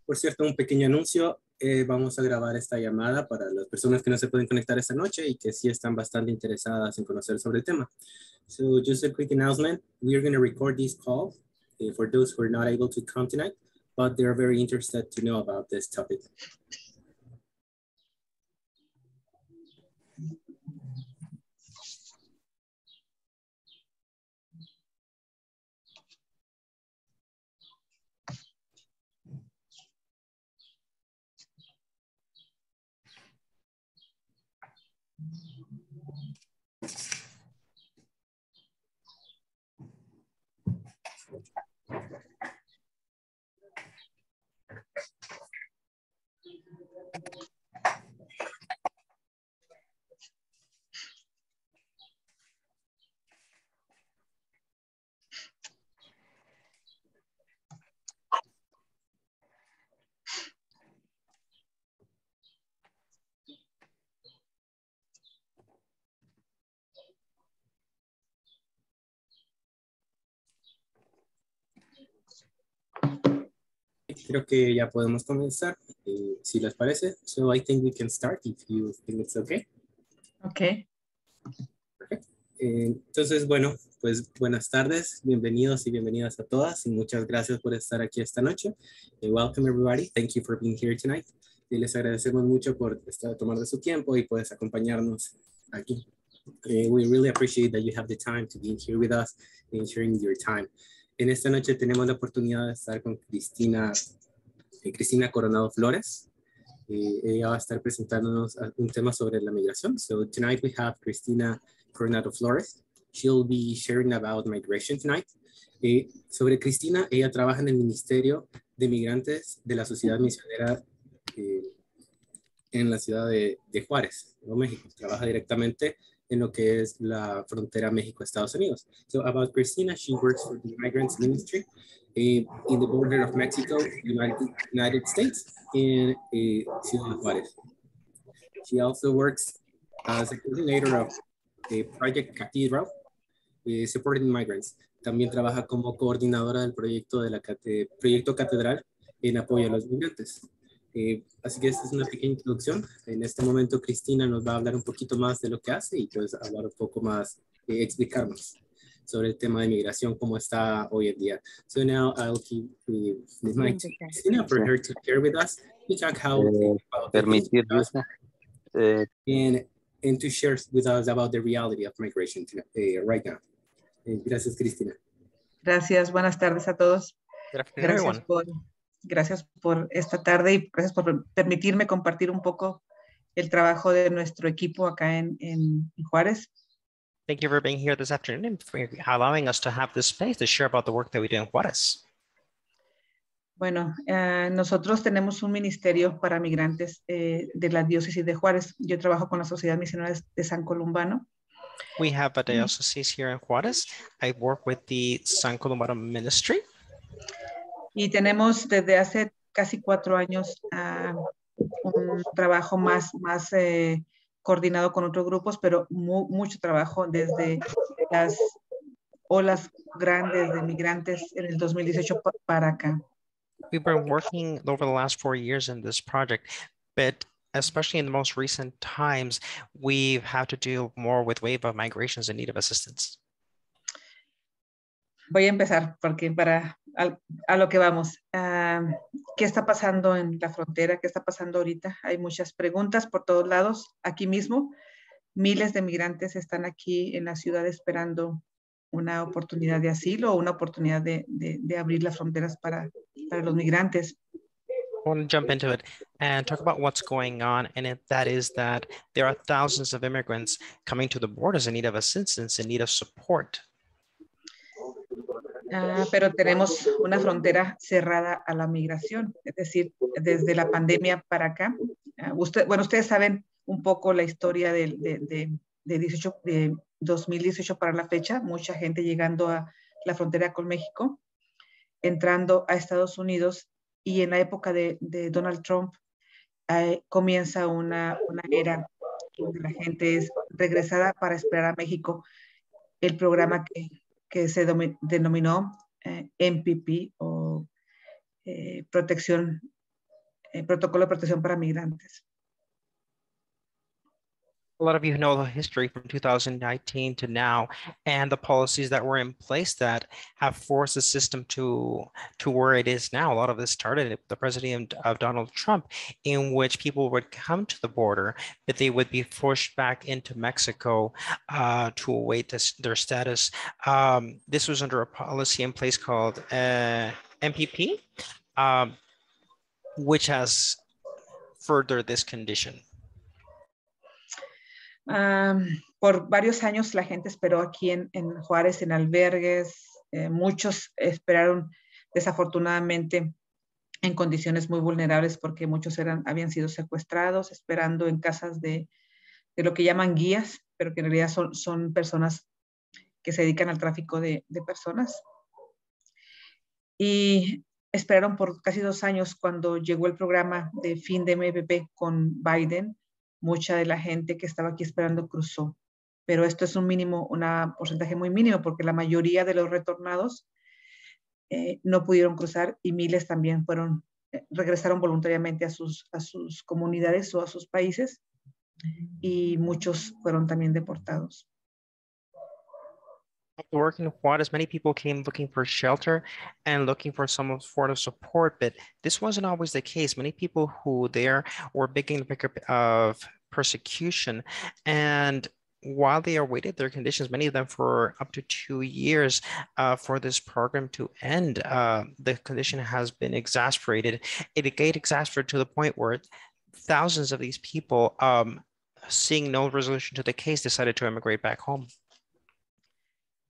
Por cierto, un pequeño anuncio. Vamos a grabar esta llamada para las personas que no se pueden conectar esta noche y que sí están bastante interesadas en conocer sobre el tema. So just a quick announcement. We are going to record this call for those who are not able to come tonight, but they are very interested to know about this topic. Creo que ya podemos comenzar, si les parece. So I think we can start if you think it's okay. Okay. Perfect. Entonces, bueno, pues buenas tardes, bienvenidos y bienvenidas a todas y muchas gracias por estar aquí esta noche. Welcome everybody, thank you for being here tonight. Y les agradecemos mucho por tomar de su tiempo y pues acompañarnos aquí. We really appreciate that you have the time to be here with us and sharing your time. En esta noche tenemos la oportunidad de estar con Cristina Coronado Flores. Ella va a estar presentándonos un tema sobre la migración. So tonight we have Cristina Coronado Flores. She'll be sharing about migration tonight. Sobre Cristina, ella trabaja en el Ministerio de Migrantes de la Sociedad Misionera en la ciudad de Juárez, Nuevo México. Trabaja directamente en lo que es la frontera México-Estados Unidos. So about Cristina, she works for the Migrants Ministry in the border of Mexico, United States, in Ciudad Juárez. She also works as a coordinator of the Project Cathedral, supporting migrants. También trabaja como coordinadora del proyecto Proyecto Catedral en apoyo a los migrantes. Así que esta es una pequeña introducción. En este momento Cristina nos va a hablar un poquito más de lo que hace y pues hablar un poco más, explicarnos sobre el tema de migración, cómo está hoy en día. So now I'll keep the mic to Cristina for her to share with us, to talk how permitir and to share with us about the reality of migration right now. Gracias, Cristina. Gracias, buenas tardes a todos. Gracias por esta tarde y gracias por permitirme compartir un poco el trabajo de nuestro equipo acá en Juárez. Thank you for being here this afternoon and for allowing us to have this space to share about the work that we do in Juárez. Bueno, nosotros tenemos un ministerio para migrantes de la diócesis de Juárez. Yo trabajo con la Sociedad Misionera de San Columbano. We have a diocese here in Juárez. I work with the San Columbano Ministry. Y tenemos desde hace casi 4 años un trabajo más coordinado con otros grupos, pero mucho trabajo desde las olas grandes de migrantes en el 2018 para acá. We've been working over the last 4 years in this project, but especially in the most recent times, we've had to deal more with wave of migrations in need of assistance. Voy a empezar porque a lo que vamos. ¿Qué está pasando en la frontera? ¿Qué está pasando ahorita? Hay muchas preguntas por todos lados. Aquí mismo, miles de migrantes están aquí en la ciudad esperando una oportunidad de asilo o una oportunidad de abrir las fronteras para los migrantes. I want to jump into it and talk about what's going on, and that is that there are thousands of immigrants coming to the borders in need of assistance, in need of support. Pero tenemos una frontera cerrada a la migración, es decir, desde la pandemia para acá. Ustedes saben un poco la historia de 2018 para la fecha, mucha gente llegando a la frontera con México, entrando a Estados Unidos, y en la época de Donald Trump comienza una era donde la gente es regresada para esperar a México el programa que se denominó MPP o Protocolo de Protección para Migrantes. A lot of you know the history from 2019 to now and the policies that were in place that have forced the system to where it is now. A lot of this started with the president of Donald Trump, in which people would come to the border, but they would be pushed back into Mexico to await their status. This was under a policy in place called MPP, which has furthered this condition. Por varios años la gente esperó aquí en Juárez, en albergues. Muchos esperaron desafortunadamente en condiciones muy vulnerables porque muchos habían sido secuestrados, esperando en casas de lo que llaman guías, pero que en realidad son personas que se dedican al tráfico de personas. Y esperaron por casi 2 años. Cuando llegó el programa de fin de MPP con Biden, mucha de la gente que estaba aquí esperando cruzó. Pero esto es un porcentaje muy mínimo, porque la mayoría de los retornados no pudieron cruzar y miles también regresaron voluntariamente a sus comunidades o a sus países, y muchos fueron también deportados. After working in Juarez, many people came looking for shelter and looking for some sort of support, but this wasn't always the case. Many people who there were beginning to pick up of persecution, and while they awaited their conditions, many of them for up to 2 years for this program to end, the condition has been exasperated. It got exasperated to the point where thousands of these people, seeing no resolution to the case, decided to immigrate back home.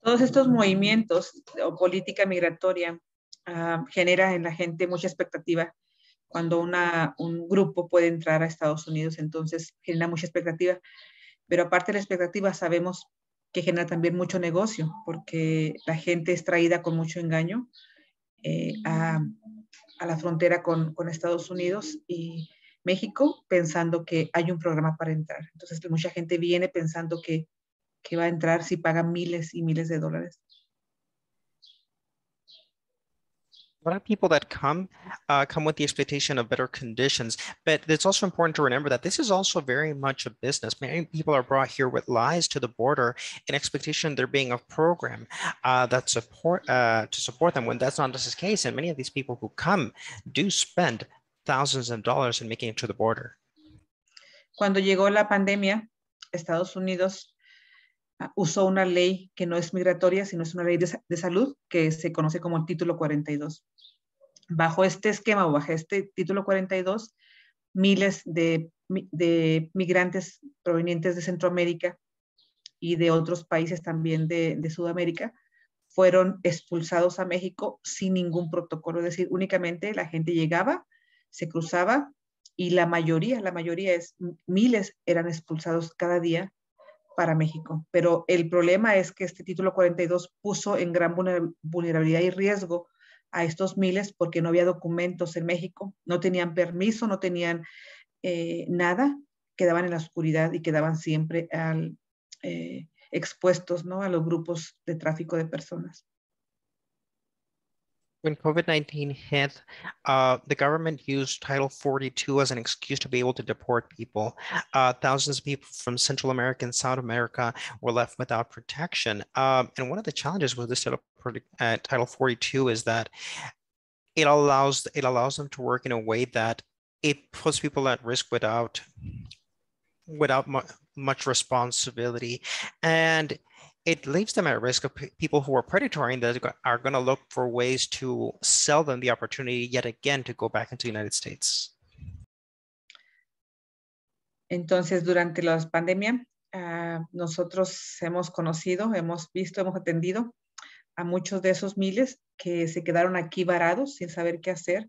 Todos estos movimientos o política migratoria genera en la gente mucha expectativa. Cuando un grupo puede entrar a Estados Unidos, entonces genera mucha expectativa. Pero aparte de la expectativa, sabemos que genera también mucho negocio, porque la gente es traída con mucho engaño a la frontera con Estados Unidos y México, pensando que hay un programa para entrar. Entonces mucha gente viene pensando que va a entrar si paga miles y miles de dólares. A lot of people that come with the expectation of better conditions, but it's also important to remember that this is also very much a business. Many people are brought here with lies to the border in expectation there being a program that to support them, when that's not the case. And many of these people who come do spend thousands of dollars in making it to the border. Cuando llegó la pandemia, Estados Unidos usó una ley que no es migratoria, sino es una ley de salud que se conoce como el Título 42. Bajo este esquema o bajo este Título 42, miles de migrantes provenientes de Centroamérica y de otros países también de Sudamérica fueron expulsados a México sin ningún protocolo. Es decir, únicamente la gente llegaba, se cruzaba y la mayoría miles eran expulsados cada día para México. Pero el problema es que este Título 42 puso en gran vulnerabilidad y riesgo a estos miles porque no había documentos en México, no tenían permiso, no tenían nada, quedaban en la oscuridad y quedaban siempre expuestos, ¿no?, a los grupos de tráfico de personas. When COVID-19 hit, the government used Title 42 as an excuse to be able to deport people. Thousands of people from Central America and South America were left without protection. And one of the challenges with this Title 42 is that it allows them to work in a way that it puts people at risk without much responsibility. And it leaves them at risk of people who are predatory and that are going to look for ways to sell them the opportunity yet again to go back into the United States. Entonces, durante la pandemia, nosotros hemos conocido, hemos visto, hemos atendido a muchos de esos miles que se quedaron aquí varados sin saber qué hacer.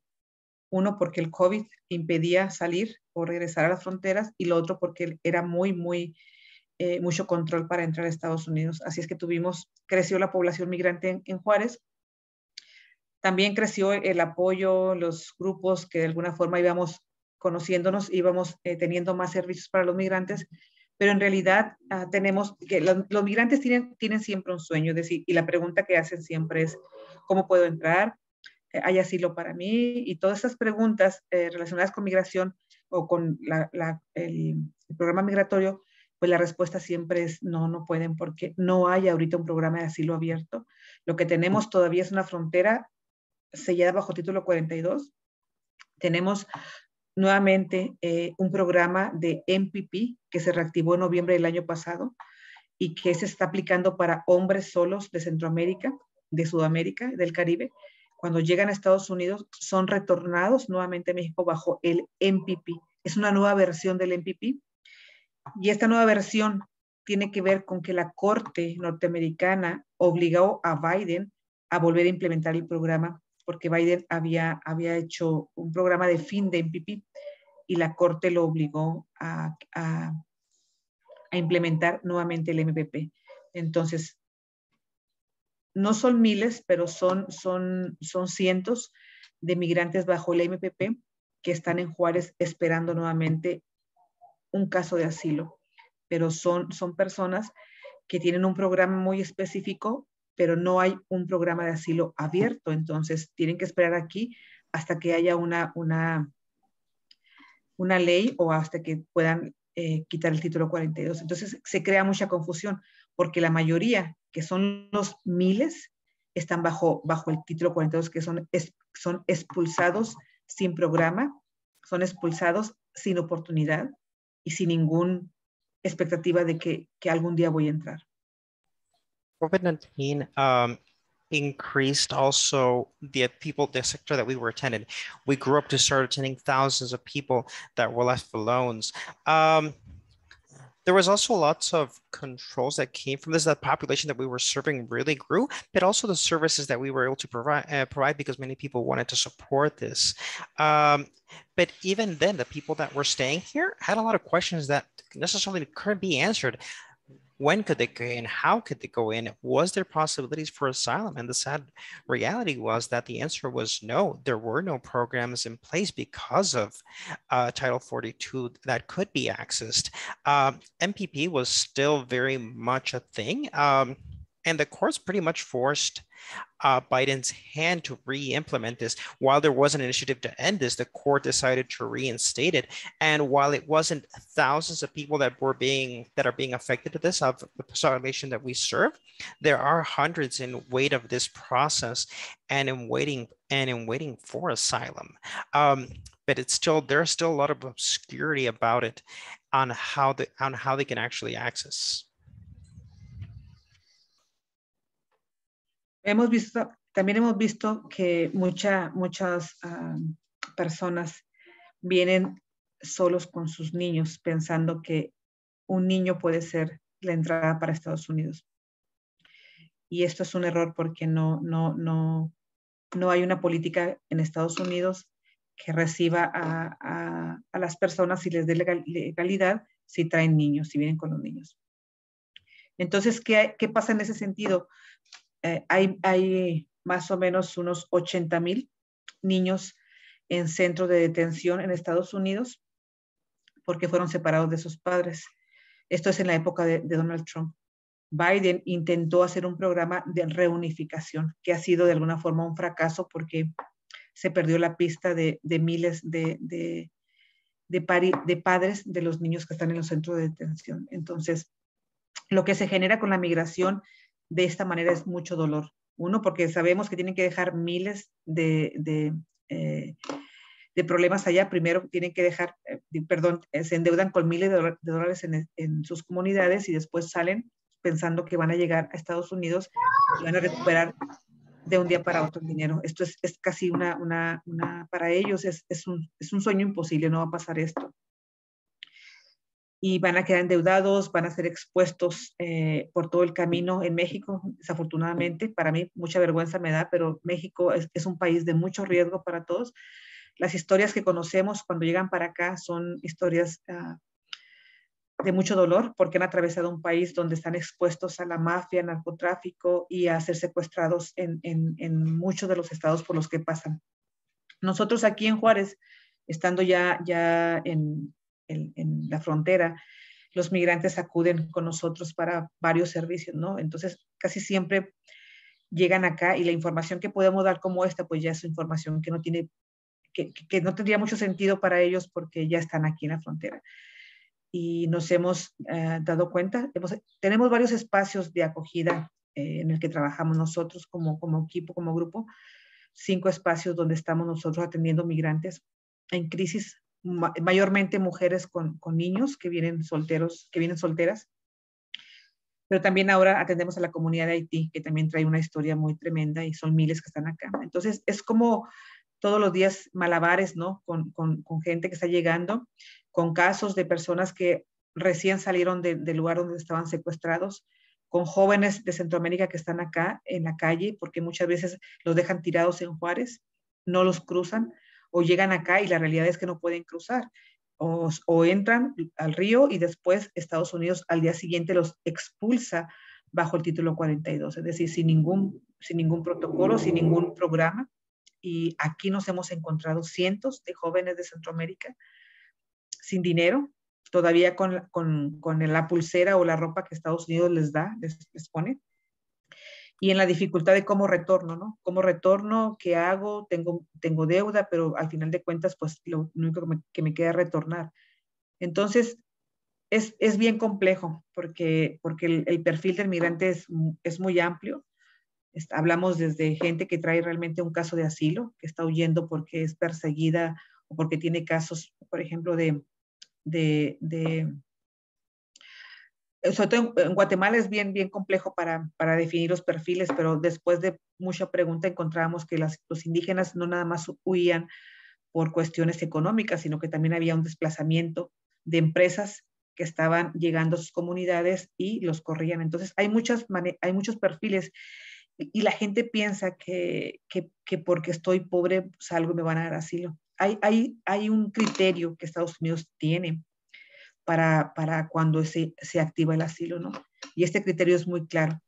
Uno, porque el COVID impedía salir o regresar a las fronteras, y lo otro porque era mucho control para entrar a Estados Unidos. Así es que creció la población migrante en Juárez. También creció el apoyo, los grupos que de alguna forma íbamos conociéndonos, íbamos teniendo más servicios para los migrantes, pero en realidad tenemos que los migrantes tienen siempre un sueño, es decir, y la pregunta que hacen siempre es, ¿cómo puedo entrar? ¿Hay asilo para mí? Y todas esas preguntas relacionadas con migración o con el programa migratorio, pues la respuesta siempre es no, no pueden porque no hay ahorita un programa de asilo abierto. Lo que tenemos todavía es una frontera sellada bajo título 42. Tenemos nuevamente un programa de MPP que se reactivó en noviembre del año pasado y que se está aplicando para hombres solos de Centroamérica, de Sudamérica, del Caribe. Cuando llegan a Estados Unidos, son retornados nuevamente a México bajo el MPP. Es una nueva versión del MPP. Y esta nueva versión tiene que ver con que la Corte norteamericana obligó a Biden a volver a implementar el programa, porque Biden había hecho un programa de fin de MPP y la Corte lo obligó a implementar nuevamente el MPP. Entonces, no son miles, pero son cientos de migrantes bajo el MPP que están en Juárez esperando nuevamente un caso de asilo. Pero son personas que tienen un programa muy específico, pero no hay un programa de asilo abierto. Entonces, tienen que esperar aquí hasta que haya una ley o hasta que puedan quitar el título 42. Entonces, se crea mucha confusión porque la mayoría, que son los miles, están bajo el título 42, que son expulsados sin programa, son expulsados sin oportunidad y sin ninguna expectativa de que algún día voy a entrar. COVID-19 increased also the sector that we were attending. We grew up to start attending thousands of people that were left alone. There was also lots of controls that came from this. The population that we were serving really grew, but also the services that we were able to provide because many people wanted to support this. But even then, the people that were staying here had a lot of questions that necessarily couldn't be answered. When could they go in? How could they go in? Was there possibilities for asylum? And the sad reality was that the answer was no. There were no programs in place because of Title 42 that could be accessed. MPP was still very much a thing. And the courts pretty much forced Biden's hand to re-implement this. While there was an initiative to end this, the court decided to reinstate it. And while it wasn't thousands of people that are being affected to this of the population that we serve, there are hundreds in wait of this process and in waiting for asylum. But there's still a lot of obscurity about it on how they can actually access. También hemos visto que muchas personas vienen solos con sus niños pensando que un niño puede ser la entrada para Estados Unidos. Y esto es un error porque no hay una política en Estados Unidos que reciba a las personas y les dé legalidad si traen niños, si vienen con los niños. Entonces, ¿qué pasa en ese sentido? Hay más o menos unos 80,000 niños en centros de detención en Estados Unidos porque fueron separados de sus padres. Esto es en la época de Donald Trump. Biden intentó hacer un programa de reunificación que ha sido de alguna forma un fracaso porque se perdió la pista de miles de padres de los niños que están en los centros de detención. Entonces, lo que se genera con la migración de esta manera es mucho dolor. Uno, porque sabemos que tienen que dejar miles de problemas allá. Primero tienen que dejar, se endeudan con miles de dólares en sus comunidades y después salen pensando que van a llegar a Estados Unidos y van a recuperar de un día para otro el dinero. Esto es casi para ellos es un sueño imposible, no va a pasar esto. Y van a quedar endeudados, van a ser expuestos por todo el camino en México, desafortunadamente. Para mí mucha vergüenza me da, pero México es un país de mucho riesgo para todos. Las historias que conocemos cuando llegan para acá son historias de mucho dolor porque han atravesado un país donde están expuestos a la mafia, narcotráfico y a ser secuestrados en muchos de los estados por los que pasan. Nosotros aquí en Juárez, estando ya en la frontera, los migrantes acuden con nosotros para varios servicios, ¿no? Entonces, casi siempre llegan acá y la información que podemos dar como esta, pues ya es información que no tiene, que no tendría mucho sentido para ellos porque ya están aquí en la frontera. Y nos hemos dado cuenta, tenemos varios espacios de acogida en el que trabajamos nosotros como equipo, como grupo, 5 espacios donde estamos nosotros atendiendo migrantes en crisis, mayormente mujeres con niños que vienen solteros, que vienen solteras, pero también ahora atendemos a la comunidad de Haití, que también trae una historia muy tremenda y son miles que están acá. Entonces, es como todos los días malabares, ¿no? Con gente que está llegando, con casos de personas que recién salieron del lugar donde estaban secuestrados, con jóvenes de Centroamérica que están acá en la calle, porque muchas veces los dejan tirados en Juárez, no los cruzan, o llegan acá y la realidad es que no pueden cruzar. O entran al río y después Estados Unidos al día siguiente los expulsa bajo el título 42, es decir, sin ningún protocolo, sin ningún programa. Y aquí nos hemos encontrado cientos de jóvenes de Centroamérica sin dinero, todavía con la pulsera o la ropa que Estados Unidos les da, les pone, y en la dificultad de cómo retorno, ¿no? ¿Cómo retorno? ¿Qué hago? Tengo deuda, pero al final de cuentas, pues lo único que me queda es retornar. Entonces, es bien complejo porque el perfil del migrante es muy amplio. Hablamos desde gente que trae realmente un caso de asilo, que está huyendo porque es perseguida o porque tiene casos, por ejemplo, sobre todo en Guatemala es bien complejo para definir los perfiles, pero después de mucha pregunta encontramos que los indígenas no nada más huían por cuestiones económicas, sino que también había un desplazamiento de empresas que estaban llegando a sus comunidades y los corrían. Entonces, hay muchos perfiles y la gente piensa que porque estoy pobre salgo y me van a dar asilo. Hay un criterio que Estados Unidos tiene para cuando se activa el asilo, ¿no? Y este criterio es muy claro.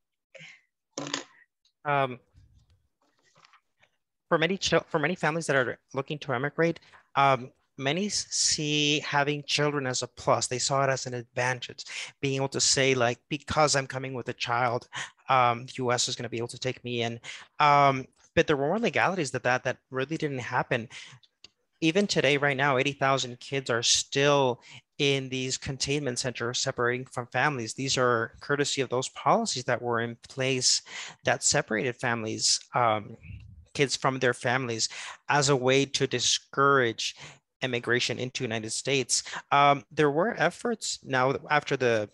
For many families that are looking to emigrate, many see having children as a plus. They saw it as an advantage, being able to say like, because I'm coming with a child, the U.S. is going to be able to take me in. But there were legalities that really didn't happen. Even today, right now, 80,000 kids are still in these containment centers separating from families. These are courtesy of those policies that were in place that separated families, kids from their families, as a way to discourage immigration into the United States. There were efforts now after the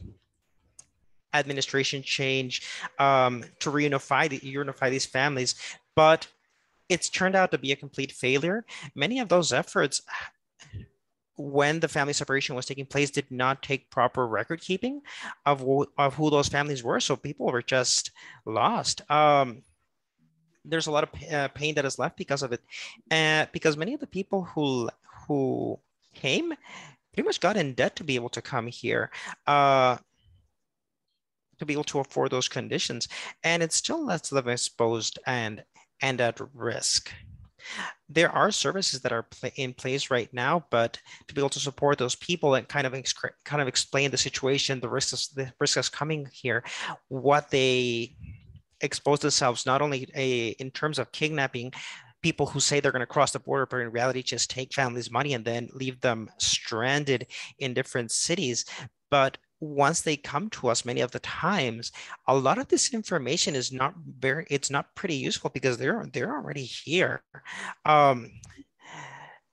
administration change to reunify these families, but it's turned out to be a complete failure. Many of those efforts, when the family separation was taking place, did not take proper record keeping of who those families were. So people were just lost. There's a lot of pain that is left because of it. Because many of the people who came pretty much got in debt to be able to come here, to be able to afford those conditions. And it still lets them exposed and at risk. There are services that are in place right now, but to be able to support those people and kind of explain the situation, the risks coming here, what they expose themselves, not only in terms of kidnapping people who say they're going to cross the border, but in reality just take families' money and then leave them stranded in different cities. But once they come to us, many of the times, a lot of this information is it's not pretty useful because they're already here.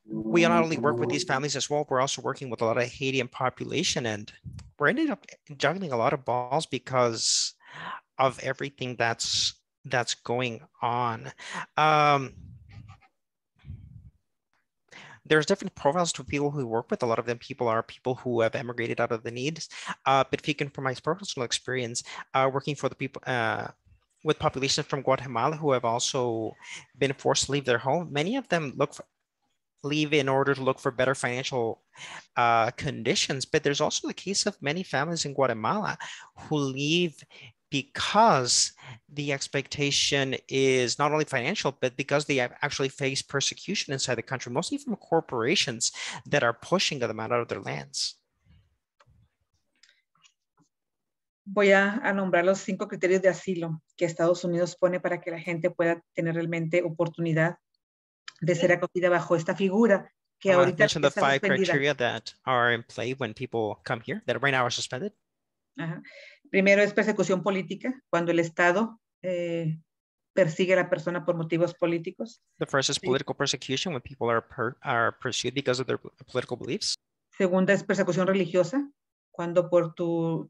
We not only work with these families as well, we're also working with a lot of Haitian population, and we're ending up juggling a lot of balls because of everything that's going on. There's different profiles to people who work with. A lot of them people who have emigrated out of the needs. But speaking from my personal experience, working for the people with populations from Guatemala who have also been forced to leave their home, many of them leave in order to look for better financial conditions. But there's also the case of many families in Guatemala who leave because the expectation is not only financial, but because they have actually faced persecution inside the country, mostly from corporations that are pushing them out of their lands. Voy a nombrar los 5 criterios de asilo que Estados Unidos pone para que la gente pueda tener realmente oportunidad de ser acogida bajo esta figura que I'm going to ahorita mention the está 5 suspendida. criteria that are in play when people come here that right now are suspended. Ajá. Primero es persecución política, cuando el Estado persigue a la persona por motivos políticos. The first is political persecution when people are pursued because of their political beliefs. Segunda es persecución religiosa, cuando por tu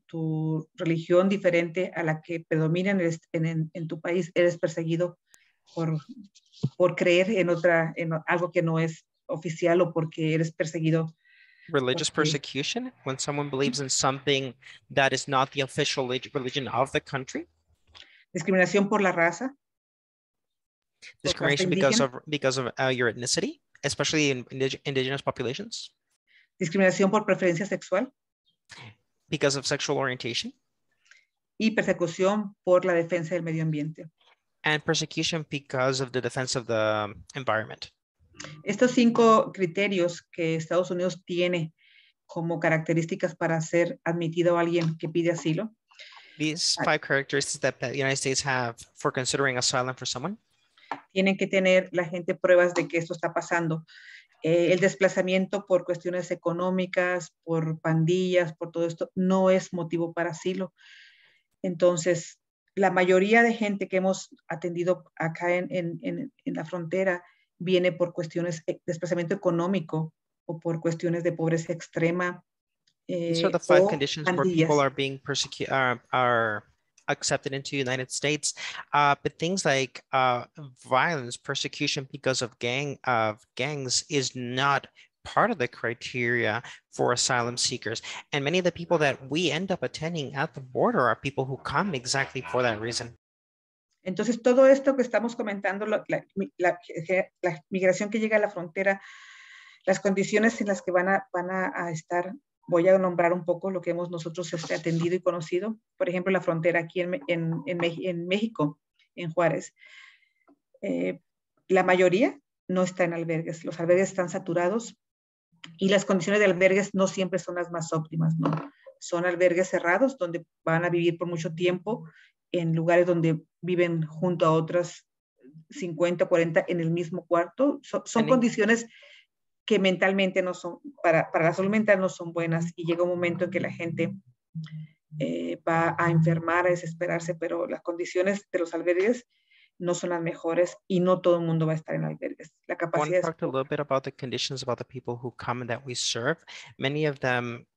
religión diferente a la que predomina en tu país eres perseguido por creer en algo que no es oficial o porque eres perseguido. Religious porque, persecution when someone believes in something that is not the official religion of the country. discriminación por la raza. Discrimination because of your ethnicity, especially in indigenous populations. Discriminación por preferencia sexual. Because of sexual orientation. Y persecución por la defensa del medio ambiente. And persecution because of the defense of the environment. Estos 5 criterios que Estados Unidos tiene como características para ser admitido a alguien que pide asilo. These 5 characteristics that the United States have for considering asylum for someone. Tienen que tener la gente pruebas de que esto está pasando. El desplazamiento por cuestiones económicas, por pandillas, por todo esto, no es motivo para asilo. Entonces, la mayoría de gente que hemos atendido acá en la frontera viene por cuestiones de desplazamiento económico o por cuestiones de pobreza extrema. These are the 5 conditions where people are being persecuted, are accepted into the United States, but things like violence, persecution because of gangs is not part of the criteria for asylum seekers. And many of the people that we end up attending at the border are people who come exactly for that reason. Entonces, todo esto que estamos comentando, la migración que llega a la frontera, las condiciones en las que van a estar, voy a nombrar un poco lo que hemos nosotros atendido y conocido. Por ejemplo, la frontera aquí en México, en Juárez. La mayoría no está en albergues. Los albergues están saturados y las condiciones de albergues no siempre son las más óptimas, ¿no? Son albergues cerrados donde van a vivir por mucho tiempo en lugares donde viven junto a otras 50, 40 en el mismo cuarto. Son condiciones que mentalmente no son, para la salud mental no son buenas, y llega un momento en que la gente va a enfermar, a desesperarse, pero las condiciones de los albergues no son las mejores y no todo el mundo va a estar en albergues. La capacidad I want to talk a little bit about the conditions about the people who come and that we serve. Many of them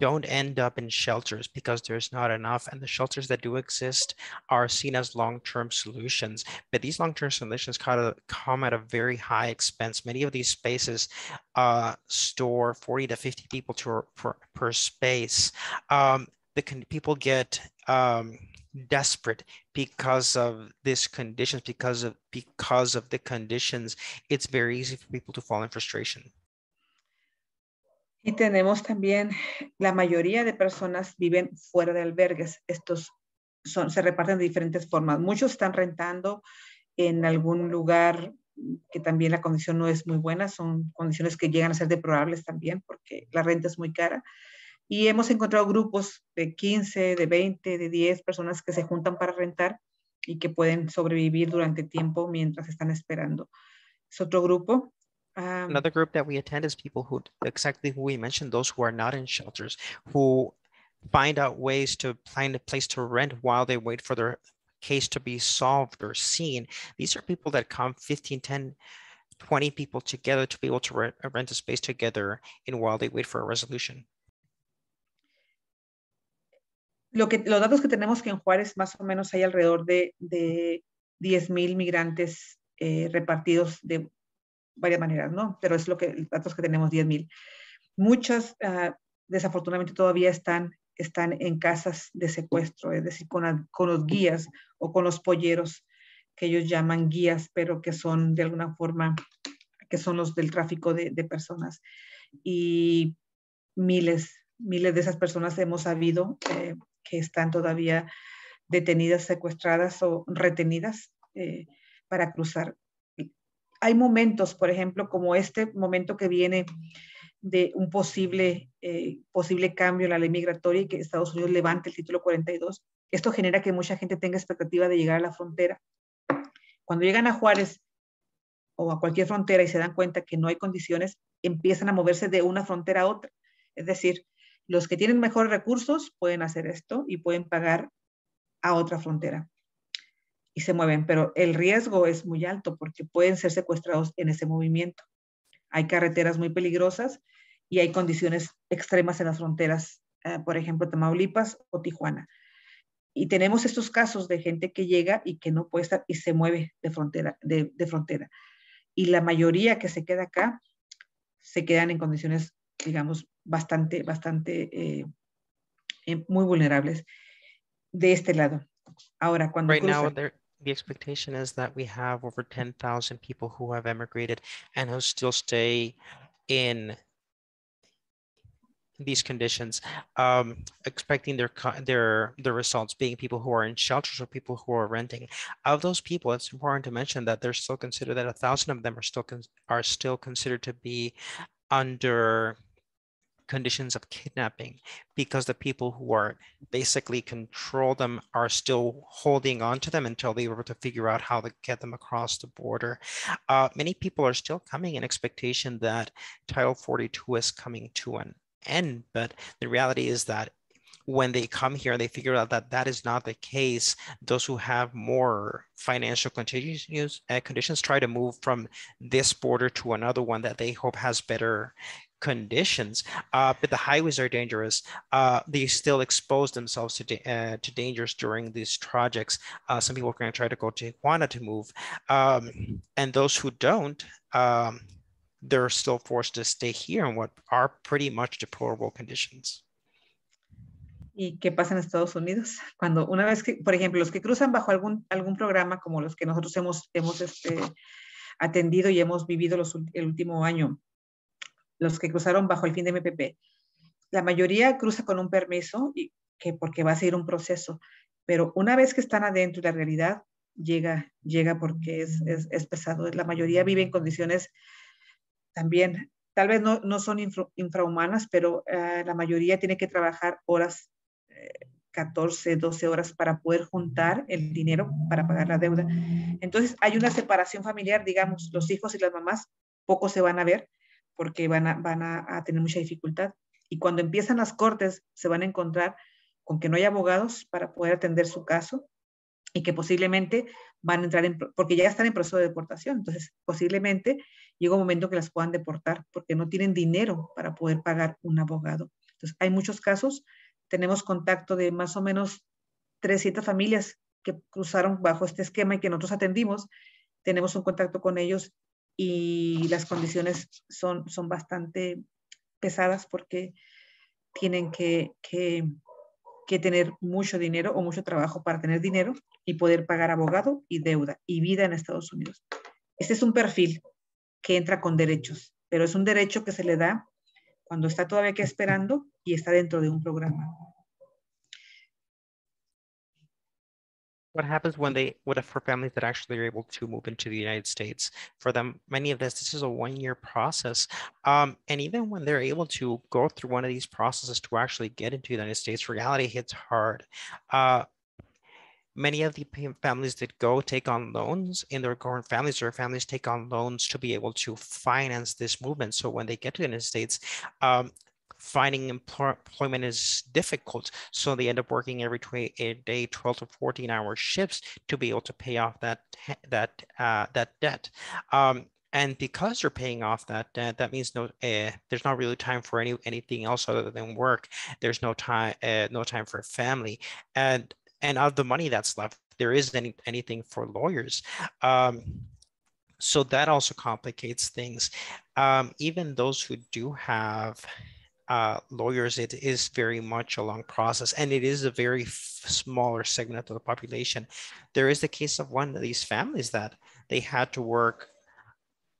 don't end up in shelters because there's not enough, and the shelters that do exist are seen as long-term solutions, but these long-term solutions come at a very high expense. Many of these spaces store 40 to 50 people per space. People get desperate because of these conditions, because of the conditions. It's very easy for people to fall in frustration. Y tenemos también, la mayoría de personas viven fuera de albergues. Estos se reparten de diferentes formas. Muchos están rentando en algún lugar que también la condición no es muy buena. Son condiciones que llegan a ser deplorables también porque la renta es muy cara. Y hemos encontrado grupos de 15, de 20, de 10 personas que se juntan para rentar y que pueden sobrevivir durante tiempo mientras están esperando. Es otro grupo. Another group that we attend is people who we mentioned, those who are not in shelters, who find out ways to find a place to rent while they wait for their case to be solved or seen. These are people that come 15, 10, 20 people together to be able to rent a space together while they wait for a resolution. Los datos que tenemos que en Juárez más o menos hay alrededor de 10,000 migrantes repartidos de varias maneras, ¿no? Pero es los datos que tenemos, 10,000. Muchos desafortunadamente todavía están en casas de secuestro, es decir, con los guías o con los polleros que ellos llaman guías, pero que son de alguna forma, que son los del tráfico de personas. Y miles de esas personas hemos sabido que están todavía detenidas, secuestradas o retenidas para cruzar. Hay momentos, por ejemplo, como este momento que viene de un posible cambio en la ley migratoria y que Estados Unidos levante el título 42. Esto genera que mucha gente tenga expectativa de llegar a la frontera. Cuando llegan a Juárez o a cualquier frontera y se dan cuenta que no hay condiciones, empiezan a moverse de una frontera a otra. Es decir, los que tienen mejores recursos pueden hacer esto y pueden pagar a otra frontera. Y se mueven, pero el riesgo es muy alto porque pueden ser secuestrados en ese movimiento. Hay carreteras muy peligrosas y hay condiciones extremas en las fronteras, por ejemplo, Tamaulipas o Tijuana. Y tenemos estos casos de gente que llega y que no puede estar y se mueve de frontera. Y la mayoría que se queda acá se quedan en condiciones, digamos, bastante muy vulnerables de este lado. Ahora, cuando Right now, cruzan, the expectation is that we have over 10,000 people who have emigrated and who still stay in these conditions, expecting their results being people who are in shelters or people who are renting. Of those people, it's important to mention that they're still considered that 1,000 of them are still considered to be under conditions of kidnapping, because the people who are basically control them are still holding on to them until they were able to figure out how to get them across the border. Many people are still coming in expectation that Title 42 is coming to an end, but the reality is that when they come here, they figure out that that is not the case. Those who have more financial conditions try to move from this border to another one that they hope has better conditions, but the highways are dangerous. They still expose themselves to dangers during these projects. Some people are going to try to go to Tijuana to move, and those who don't, they're still forced to stay here in what are pretty much deplorable conditions. ¿y qué pasa en Estados Unidos? Cuando una vez que, por ejemplo, los que cruzan bajo algún programa como los que nosotros hemos atendido y hemos vivido el último año, los que cruzaron bajo el fin de MPP, la mayoría cruza con un permiso porque va a seguir un proceso, pero una vez que están adentro y la realidad llega porque es pesado. La mayoría vive en condiciones también, tal vez no son infrahumanas, pero la mayoría tiene que trabajar horas, 14, 12 horas para poder juntar el dinero para pagar la deuda. Entonces hay una separación familiar, digamos, los hijos y las mamás poco se van a ver porque van a tener mucha dificultad. Y cuando empiezan las cortes, se van a encontrar con que no hay abogados para poder atender su caso y que posiblemente van a entrar porque ya están en proceso de deportación. Entonces, posiblemente llega un momento que las puedan deportar porque no tienen dinero para poder pagar un abogado. Entonces, hay muchos casos. Tenemos contacto de más o menos 300 familias que cruzaron bajo este esquema y que nosotros atendimos. Tenemos un contacto con ellos y las condiciones son bastante pesadas porque tienen que tener mucho dinero o mucho trabajo para tener dinero y poder pagar abogado y deuda y vida en Estados Unidos. Este es un perfil que entra con derechos, pero es un derecho que se le da cuando está todavía aquí esperando y está dentro de un programa. What happens for families that actually are able to move into the United States? For them, many of this is a 1-year process. And even when they're able to go through one of these processes to actually get into the United States, reality hits hard. Many of the families that go take on loans in their current families, or families take on loans to be able to finance this movement. So when they get to the United States, finding employment is difficult. So they end up working every day, 12 to 14-hour shifts to be able to pay off that debt. And because you're paying off that debt, that means there's not really time for anything else other than work. There's no time for family. And of the money that's left, there isn't anything for lawyers. So that also complicates things. Even those who do have lawyers, it is very much a long process, and it is a very smaller segment of the population. There is the case of one of these families that they had to work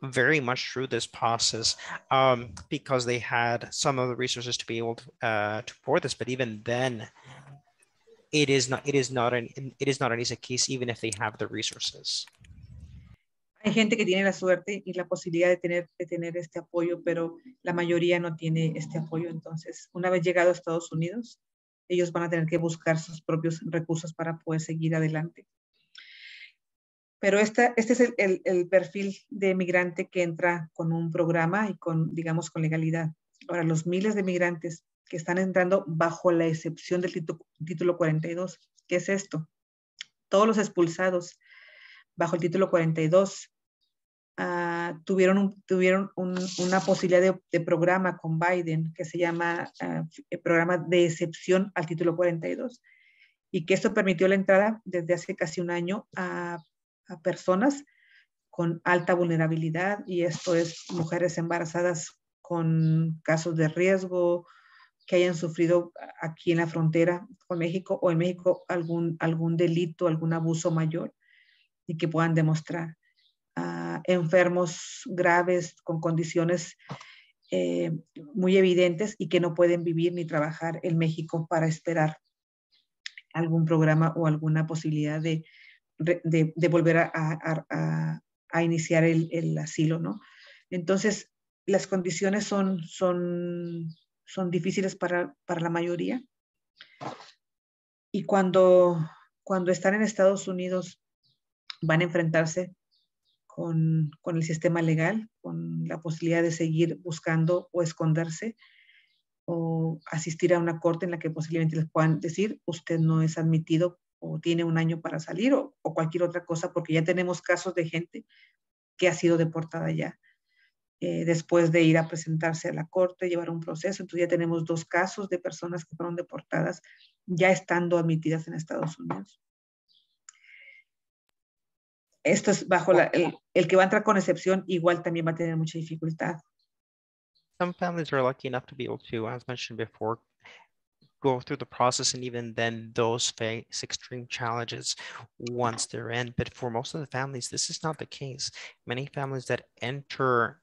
very much through this process because they had some of the resources to be able to support this, but even then, it is not an easy case, even if they have the resources. Hay gente que tiene la suerte y la posibilidad de tener este apoyo, pero la mayoría no tiene este apoyo. Entonces, una vez llegado a Estados Unidos, ellos van a tener que buscar sus propios recursos para poder seguir adelante. Pero este es el perfil de migrante que entra con un programa y con, digamos, con legalidad. Ahora, los miles de migrantes que están entrando bajo la excepción del título 42, ¿qué es esto? Todos los expulsados bajo el título 42 tuvieron una posibilidad de programa con Biden que se llama el programa de excepción al título 42 y que esto permitió la entrada desde hace casi un año a personas con alta vulnerabilidad, y esto es mujeres embarazadas con casos de riesgo que hayan sufrido aquí en la frontera con México o en México algún delito, algún abuso mayor y que puedan demostrar. Enfermos graves con condiciones muy evidentes y que no pueden vivir ni trabajar en México para esperar algún programa o alguna posibilidad de volver a iniciar el asilo, ¿no? Entonces, las condiciones son difíciles para la mayoría. Y cuando están en Estados Unidos, van a enfrentarse con el sistema legal, con la posibilidad de seguir buscando o esconderse o asistir a una corte en la que posiblemente les puedan decir, usted no es admitido o tiene un año para salir o cualquier otra cosa, porque ya tenemos casos de gente que ha sido deportada ya después de ir a presentarse a la corte, llevar un proceso. Entonces ya tenemos 2 casos de personas que fueron deportadas ya estando admitidas en Estados Unidos. Esto es bajo el que va a entrar con excepción, igual también va a tener mucha dificultad. Some families are lucky enough to be able to, as mentioned before, go through the process, and even then those face extreme challenges once they're in. But for most of the families, this is not the case. Many families that enter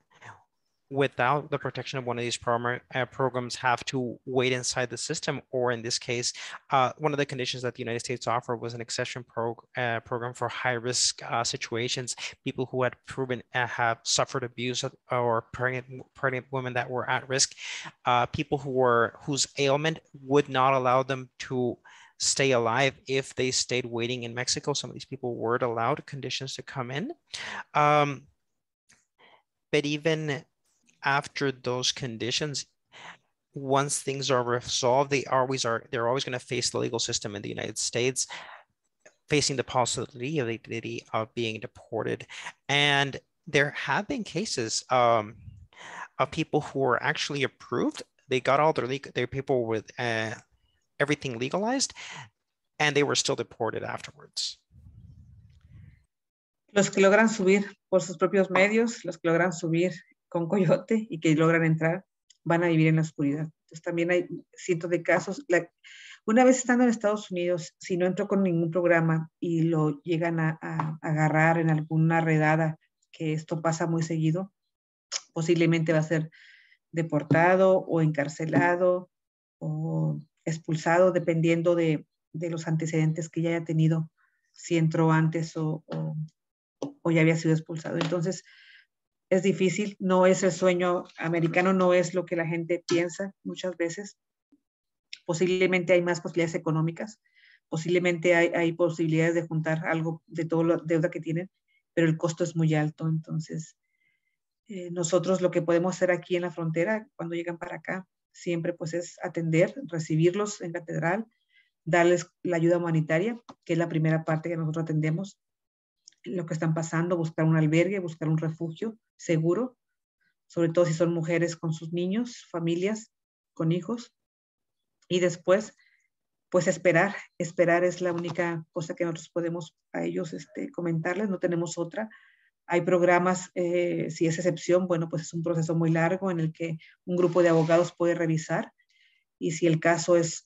without the protection of one of these programs have to wait inside the system, or in this case, one of the conditions that the United States offered was an accession program for high-risk situations, people who had proven have suffered abuse, or pregnant women that were at risk, people whose ailment would not allow them to stay alive if they stayed waiting in Mexico. Some of these people weren't allowed conditions to come in. But even after those conditions, once things are resolved, they're always going to face the legal system in the United States, facing the possibility of being deported. And there have been cases of people who were actually approved. They got all their people with everything legalized, and they were still deported afterwards. Los que logran subir por sus propios medios, los que logran subir con coyote y que logran entrar, van a vivir en la oscuridad. Entonces también hay cientos de casos. Una vez estando en Estados Unidos, si no entró con ningún programa y lo llegan a agarrar en alguna redada, que esto pasa muy seguido, posiblemente va a ser deportado o encarcelado o expulsado, dependiendo de los antecedentes que ya haya tenido, si entró antes o ya había sido expulsado. Entonces, es difícil, no es el sueño americano, no es lo que la gente piensa muchas veces. Posiblemente hay más posibilidades económicas, posiblemente hay posibilidades de juntar algo de toda la deuda que tienen, pero el costo es muy alto. Entonces, nosotros lo que podemos hacer aquí en la frontera, cuando llegan para acá, siempre pues es atender, recibirlos en catedral, darles la ayuda humanitaria, que es la primera parte que nosotros atendemos, lo que están pasando, buscar un albergue, buscar un refugio seguro, sobre todo si son mujeres con sus niños, familias con hijos, y después pues esperar es la única cosa que nosotros podemos a ellos comentarles, no tenemos otra. Hay programas, si es excepción, bueno, pues es un proceso muy largo en el que un grupo de abogados puede revisar, y si el caso es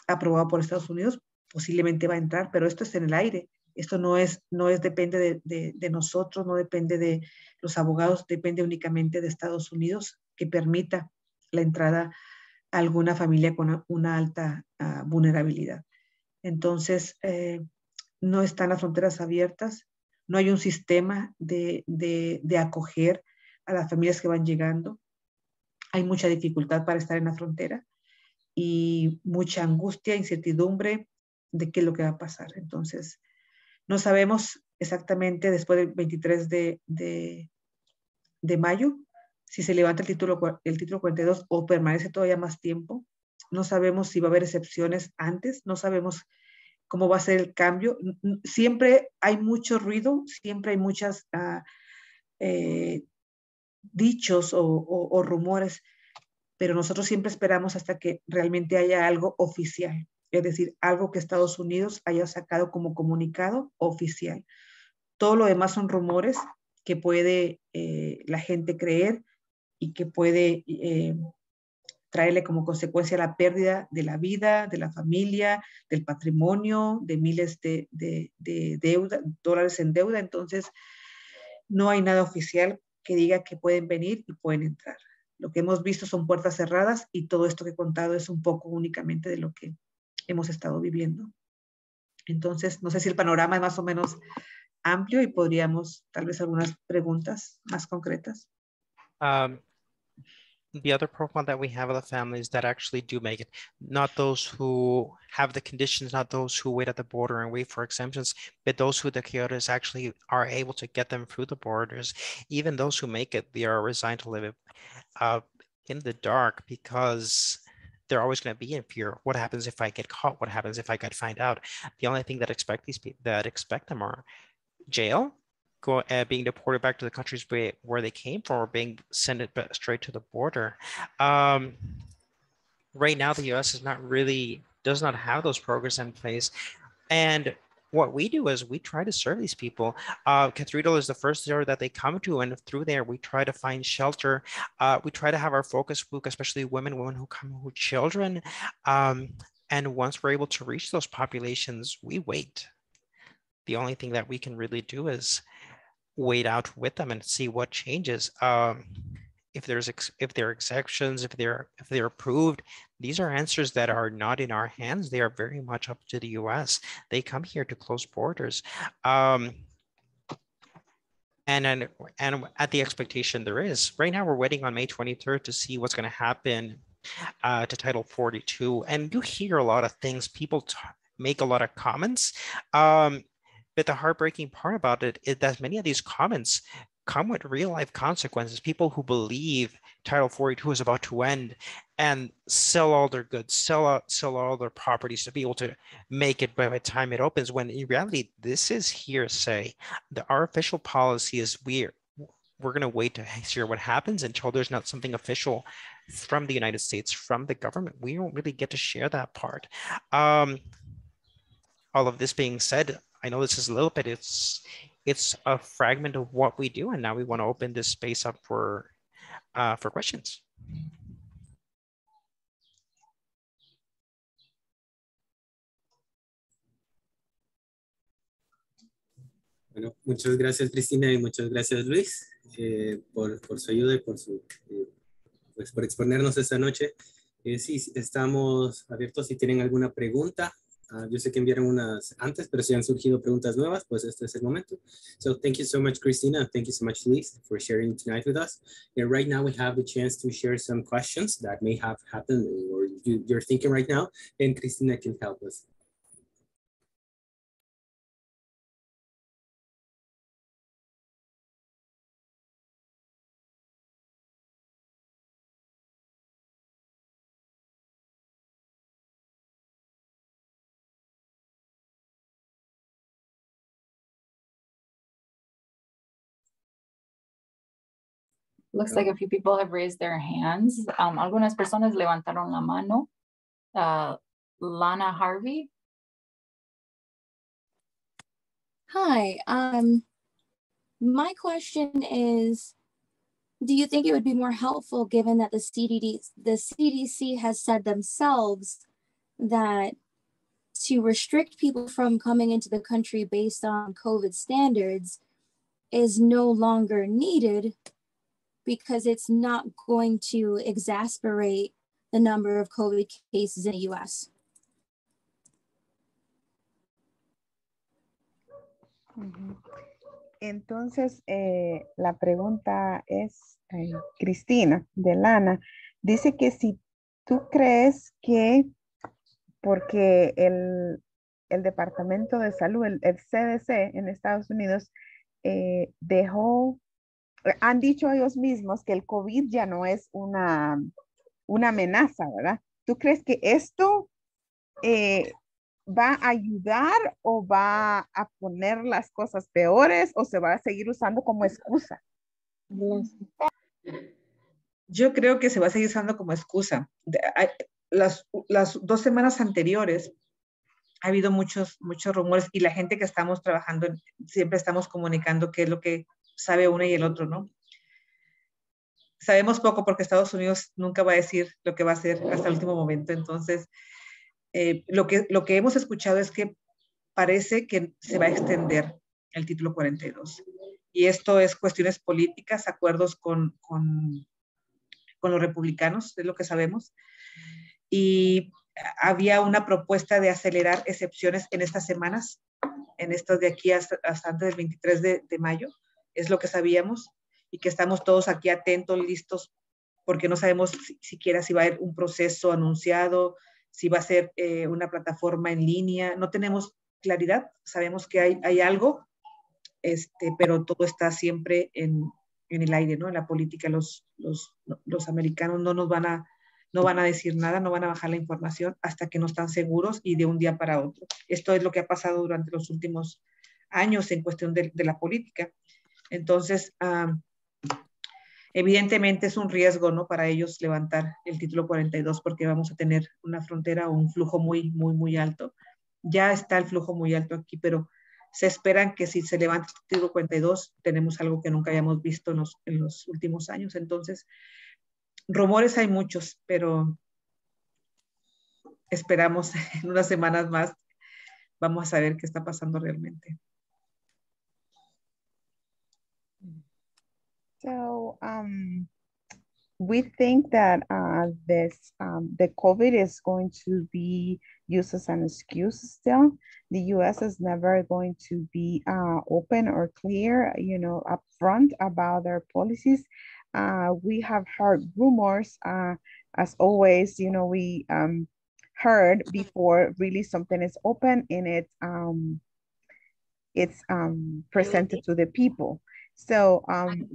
aprobado por Estados Unidos, posiblemente va a entrar, pero esto es en el aire. Esto no depende de nosotros, no depende de los abogados, depende únicamente de Estados Unidos que permita la entrada a alguna familia con una alta vulnerabilidad. Entonces, no están las fronteras abiertas, No hay un sistema de acoger a las familias que van llegando. Hay mucha dificultad para estar en la frontera y mucha angustia, incertidumbre de qué es lo que va a pasar. Entonces, no sabemos exactamente después del 23 de mayo si se levanta el título 42 o permanece todavía más tiempo. No sabemos si va a haber excepciones antes, no sabemos cómo va a ser el cambio. Siempre hay mucho ruido, siempre hay muchas dichos o rumores, pero nosotros siempre esperamos hasta que realmente haya algo oficial, es decir, algo que Estados Unidos haya sacado como comunicado oficial. Todo lo demás son rumores que puede la gente creer y que puede traerle como consecuencia la pérdida de la vida, de la familia, del patrimonio, de miles de deuda, dólares en deuda. Entonces, no hay nada oficial que diga que pueden venir y pueden entrar. Lo que hemos visto son puertas cerradas y todo esto que he contado es un poco únicamente de lo que hemos estado viviendo. Entonces, no sé si el panorama es más o menos amplio y podríamos tal vez algunas preguntas más concretas. The other profile that we have of the families that actually do make it, not those who have the conditions, not those who wait at the border and wait for exemptions, but those who the Kyotos actually are able to get them through the borders. Even those who make it, they are resigned to live in the dark because they're always going to be in fear. What happens if I get caught? What happens if I get found out? The only thing that expect them are jail, being deported back to the countries where they came from, or being sent straight to the border. Right now, the U.S. does not have those programs in place. And what we do is we try to serve these people. Cathedral is the first area that they come to, and through there we try to find shelter. We try to have our focus group, especially women who come with children. And once we're able to reach those populations, we wait. The only thing that we can really do is wait out with them and see what changes. If there are exceptions, if they're approved, these are answers that are not in our hands. They are very much up to the U.S. They come here to close borders. And at the expectation there is. Right now, we're waiting on May 23rd to see what's going to happen to Title 42. And you hear a lot of things. People make a lot of comments. But the heartbreaking part about it is that many of these comments come with real life consequences. People who believe Title 42 is about to end and sell all their goods, sell all their properties to be able to make it by the time it opens, when in reality, this is hearsay. Our official policy is we're going to wait to hear what happens until there's not something official from the United States, from the government. We don't really get to share that part. All of this being said, I know this is a little bit, it's a fragment of what we do, and now we want to open this space up for questions. Bueno, muchas gracias Cristina y muchas gracias Luis por su ayuda y pues por exponernos esta noche. Sí, estamos abiertos si tienen alguna pregunta. Yo sé que enviaron unas antes, pero si han surgido preguntas nuevas, pues este es el momento. So thank you so much, Christina. Thank you so much, Luis, for sharing tonight with us. And right now we have the chance to share some questions that may have happened or you're thinking right now, and Christina can help us. Looks like a few people have raised their hands. Algunas personas levantaron la mano. Lana Harvey. Hi, my question is, do you think it would be more helpful given that the CDC has said themselves that to restrict people from coming into the country based on COVID standards is no longer needed because it's not going to exacerbate the number of COVID cases in the US? Entonces, la pregunta es, Cristina, de Lana, dice que si tú crees que porque el Departamento de Salud, el CDC en Estados Unidos, dejó, han dicho ellos mismos que el COVID ya no es una amenaza, ¿verdad? ¿Tú crees que esto va a ayudar o va a poner las cosas peores o se va a seguir usando como excusa? Yo creo que se va a seguir usando como excusa. Las 2 semanas anteriores ha habido muchos rumores y la gente que estamos trabajando siempre estamos comunicando qué es lo que sabe uno y el otro, ¿no? Sabemos poco porque Estados Unidos nunca va a decir lo que va a hacer hasta el último momento. Entonces, lo que hemos escuchado es que parece que se va a extender el título 42. Y esto es cuestiones políticas, acuerdos con los republicanos, es lo que sabemos. Y había una propuesta de acelerar excepciones en estas semanas, en estas de aquí hasta antes del 23 de mayo, es lo que sabíamos, y que estamos todos aquí atentos, listos, porque no sabemos siquiera si va a haber un proceso anunciado, si va a ser una plataforma en línea, no tenemos claridad, sabemos que hay algo, pero todo está siempre en el aire, ¿no? En la política, los americanos no van a decir nada, no van a bajar la información hasta que no están seguros y de un día para otro. Esto es lo que ha pasado durante los últimos años en cuestión de la política. Entonces, evidentemente es un riesgo, ¿no? Para ellos levantar el título 42 porque vamos a tener una frontera o un flujo muy, muy, muy alto. Ya está el flujo muy alto aquí, pero se esperan que si se levanta el título 42, tenemos algo que nunca habíamos visto en los últimos años. Entonces, rumores hay muchos, pero esperamos en unas semanas más, vamos a saber qué está pasando realmente. So, we think that the COVID is going to be used as an excuse still. The U.S. is never going to be open or clear, upfront about their policies. We have heard rumors, as always, we heard before really something is open and it's presented to the people. So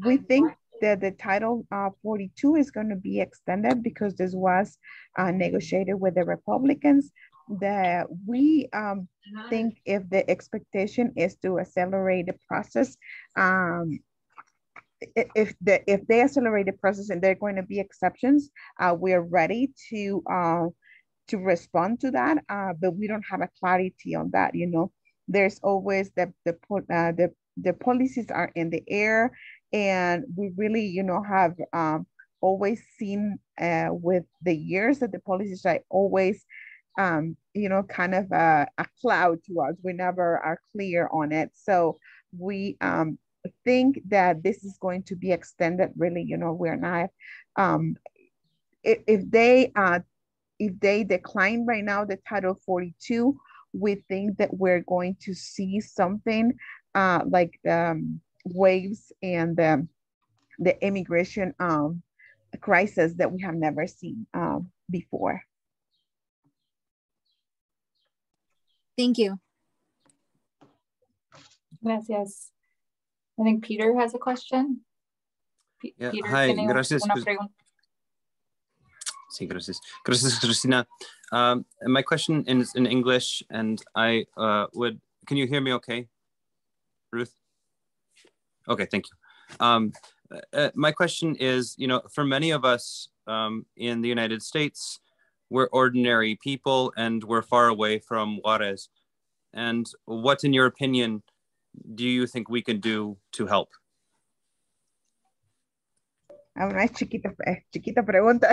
we think that the Title 42 is going to be extended because this was negotiated with the Republicans. That we think if the expectation is to accelerate the process, if they accelerate the process and there are going to be exceptions, we're ready to respond to that, but we don't have a clarity on that. There's always the policies are in the air, and we really, have always seen with the years that the policies are always, kind of a cloud to us. We never are clear on it. So we think that this is going to be extended. Really, we're not. If they decline right now the Title 42, we think that we're going to see something like waves and the immigration crisis that we have never seen before. Thank you. Gracias. I think Peter has a question. Yeah, Peter, hi, ¿tiene gracias. una pregunta? Sí, gracias. Gracias, Cristina. My question is in English, and I can you hear me okay, Ruth? Okay, thank you. My question is, for many of us in the United States, we're ordinary people and we're far away from Juarez. And what, in your opinion, do you think we can do to help? Una chiquita pregunta.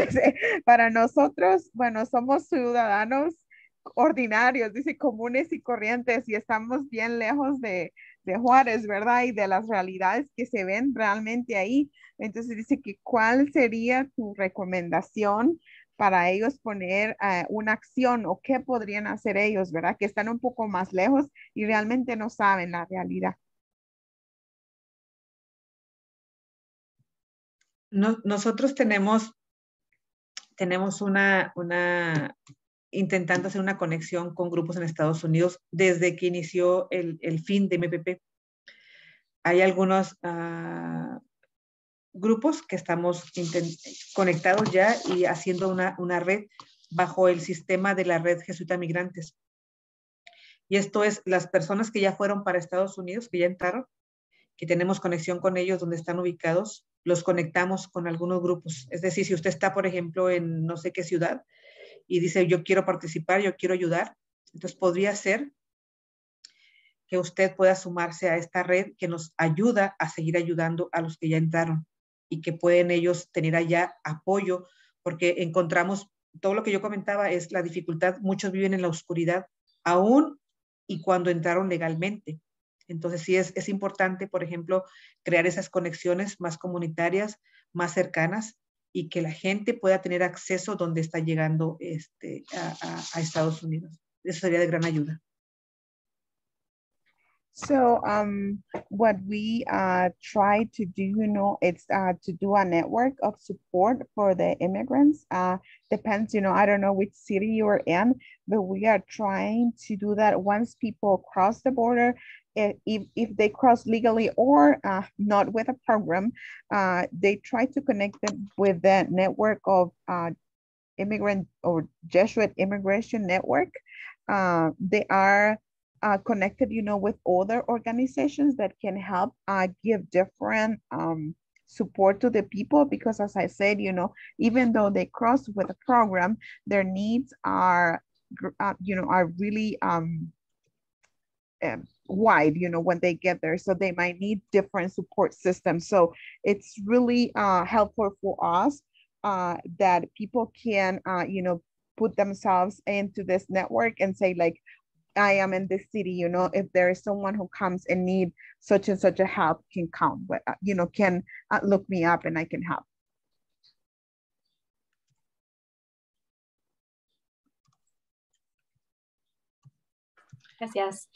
Para nosotros, bueno, somos ciudadanos ordinarios, dice, comunes y corrientes, y estamos bien lejos de Juárez, ¿verdad? Y de las realidades que se ven realmente ahí. Entonces dice que ¿cuál sería tu recomendación para ellos poner una acción o qué podrían hacer ellos, ¿verdad? Que están un poco más lejos y realmente no saben la realidad. Nosotros tenemos intentando hacer una conexión con grupos en Estados Unidos desde que inició el fin de MPP. Hay algunos grupos que estamos conectados ya y haciendo una red bajo el sistema de la red Jesuita Migrantes. Y esto es las personas que ya fueron para Estados Unidos, que ya entraron, que tenemos conexión con ellos donde están ubicados, los conectamos con algunos grupos. Es decir, si usted está, por ejemplo, en no sé qué ciudad y dice, yo quiero participar, yo quiero ayudar, entonces podría ser que usted pueda sumarse a esta red que nos ayuda a seguir ayudando a los que ya entraron y que pueden ellos tener allá apoyo, porque encontramos, todo lo que yo comentaba es la dificultad, muchos viven en la oscuridad, aún y cuando entraron legalmente. Entonces sí es importante, por ejemplo, crear esas conexiones más comunitarias, más cercanas, y que la gente pueda tener acceso donde está llegando a Estados Unidos. Eso sería de gran ayuda. So what we try to do, you know, it's to do a network of support for the immigrants. Depends, you know, I don't know which city you're in, but we are trying to do that once people cross the border. If they cross legally or not with a program, they try to connect them with the network of immigrant or Jesuit Immigration Network. They are connected, you know, with other organizations that can help give different support to the people, because as I said, you know, even though they cross with a program, their needs are, you know, are really wide, you know, when they get there. So they might need different support systems. So it's really helpful for us that people can, you know, put themselves into this network and say like, I am in this city, you know, if there is someone who comes and need such and such a help, can come, but, you know, can look me up and I can help. Gracias.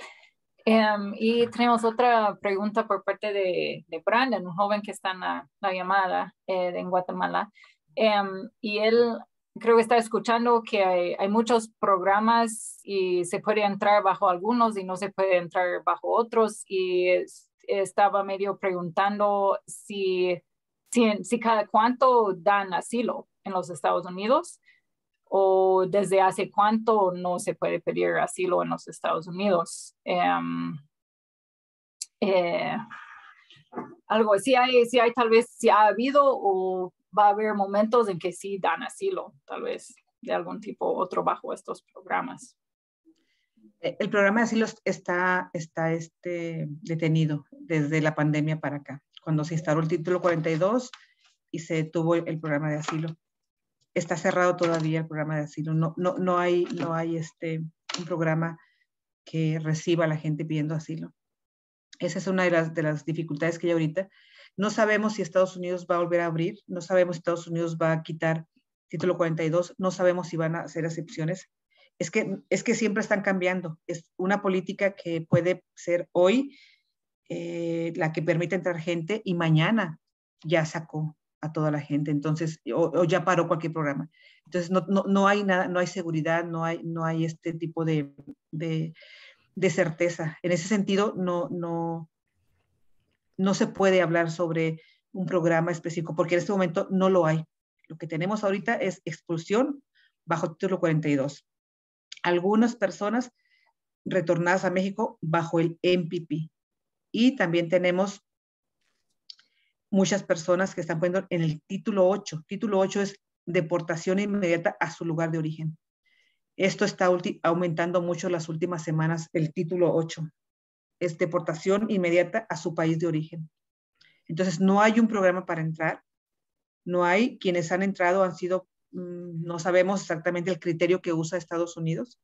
Y tenemos otra pregunta por parte de Brandon, un joven que está en la llamada en Guatemala. Y él creo que está escuchando que hay muchos programas y se puede entrar bajo algunos y no se puede entrar bajo otros. Y estaba medio preguntando si cada cuánto dan asilo en los Estados Unidos, o desde hace cuánto no se puede pedir asilo en los Estados Unidos. Algo, si hay tal vez, si ha habido o va a haber momentos en que sí dan asilo, tal vez de algún tipo otro bajo estos programas. El programa de asilo está detenido desde la pandemia para acá, cuando se instauró el título 42 y se detuvo el programa de asilo. Está cerrado todavía el programa de asilo. No hay un programa que reciba a la gente pidiendo asilo. Esa es una de las dificultades que hay ahorita. No sabemos si Estados Unidos va a volver a abrir, no sabemos si Estados Unidos va a quitar título 42, no sabemos si van a hacer excepciones. Es que siempre están cambiando. Es una política que puede ser hoy la que permite entrar gente y mañana ya sacó a toda la gente, entonces, o ya paró cualquier programa. Entonces, no hay nada, no hay seguridad, no hay este tipo de certeza. En ese sentido, no se puede hablar sobre un programa específico, porque en este momento no lo hay. Lo que tenemos ahorita es expulsión bajo título 42. Algunas personas retornadas a México bajo el MPP. Y también tenemos muchas personas que están poniendo en el título 8. Título 8 es deportación inmediata a su lugar de origen. Esto está aumentando mucho las últimas semanas, el título 8. Es deportación inmediata a su país de origen. Entonces, no hay un programa para entrar. No hay. Quienes han entrado han sido, no sabemos exactamente el criterio que usa Estados Unidos.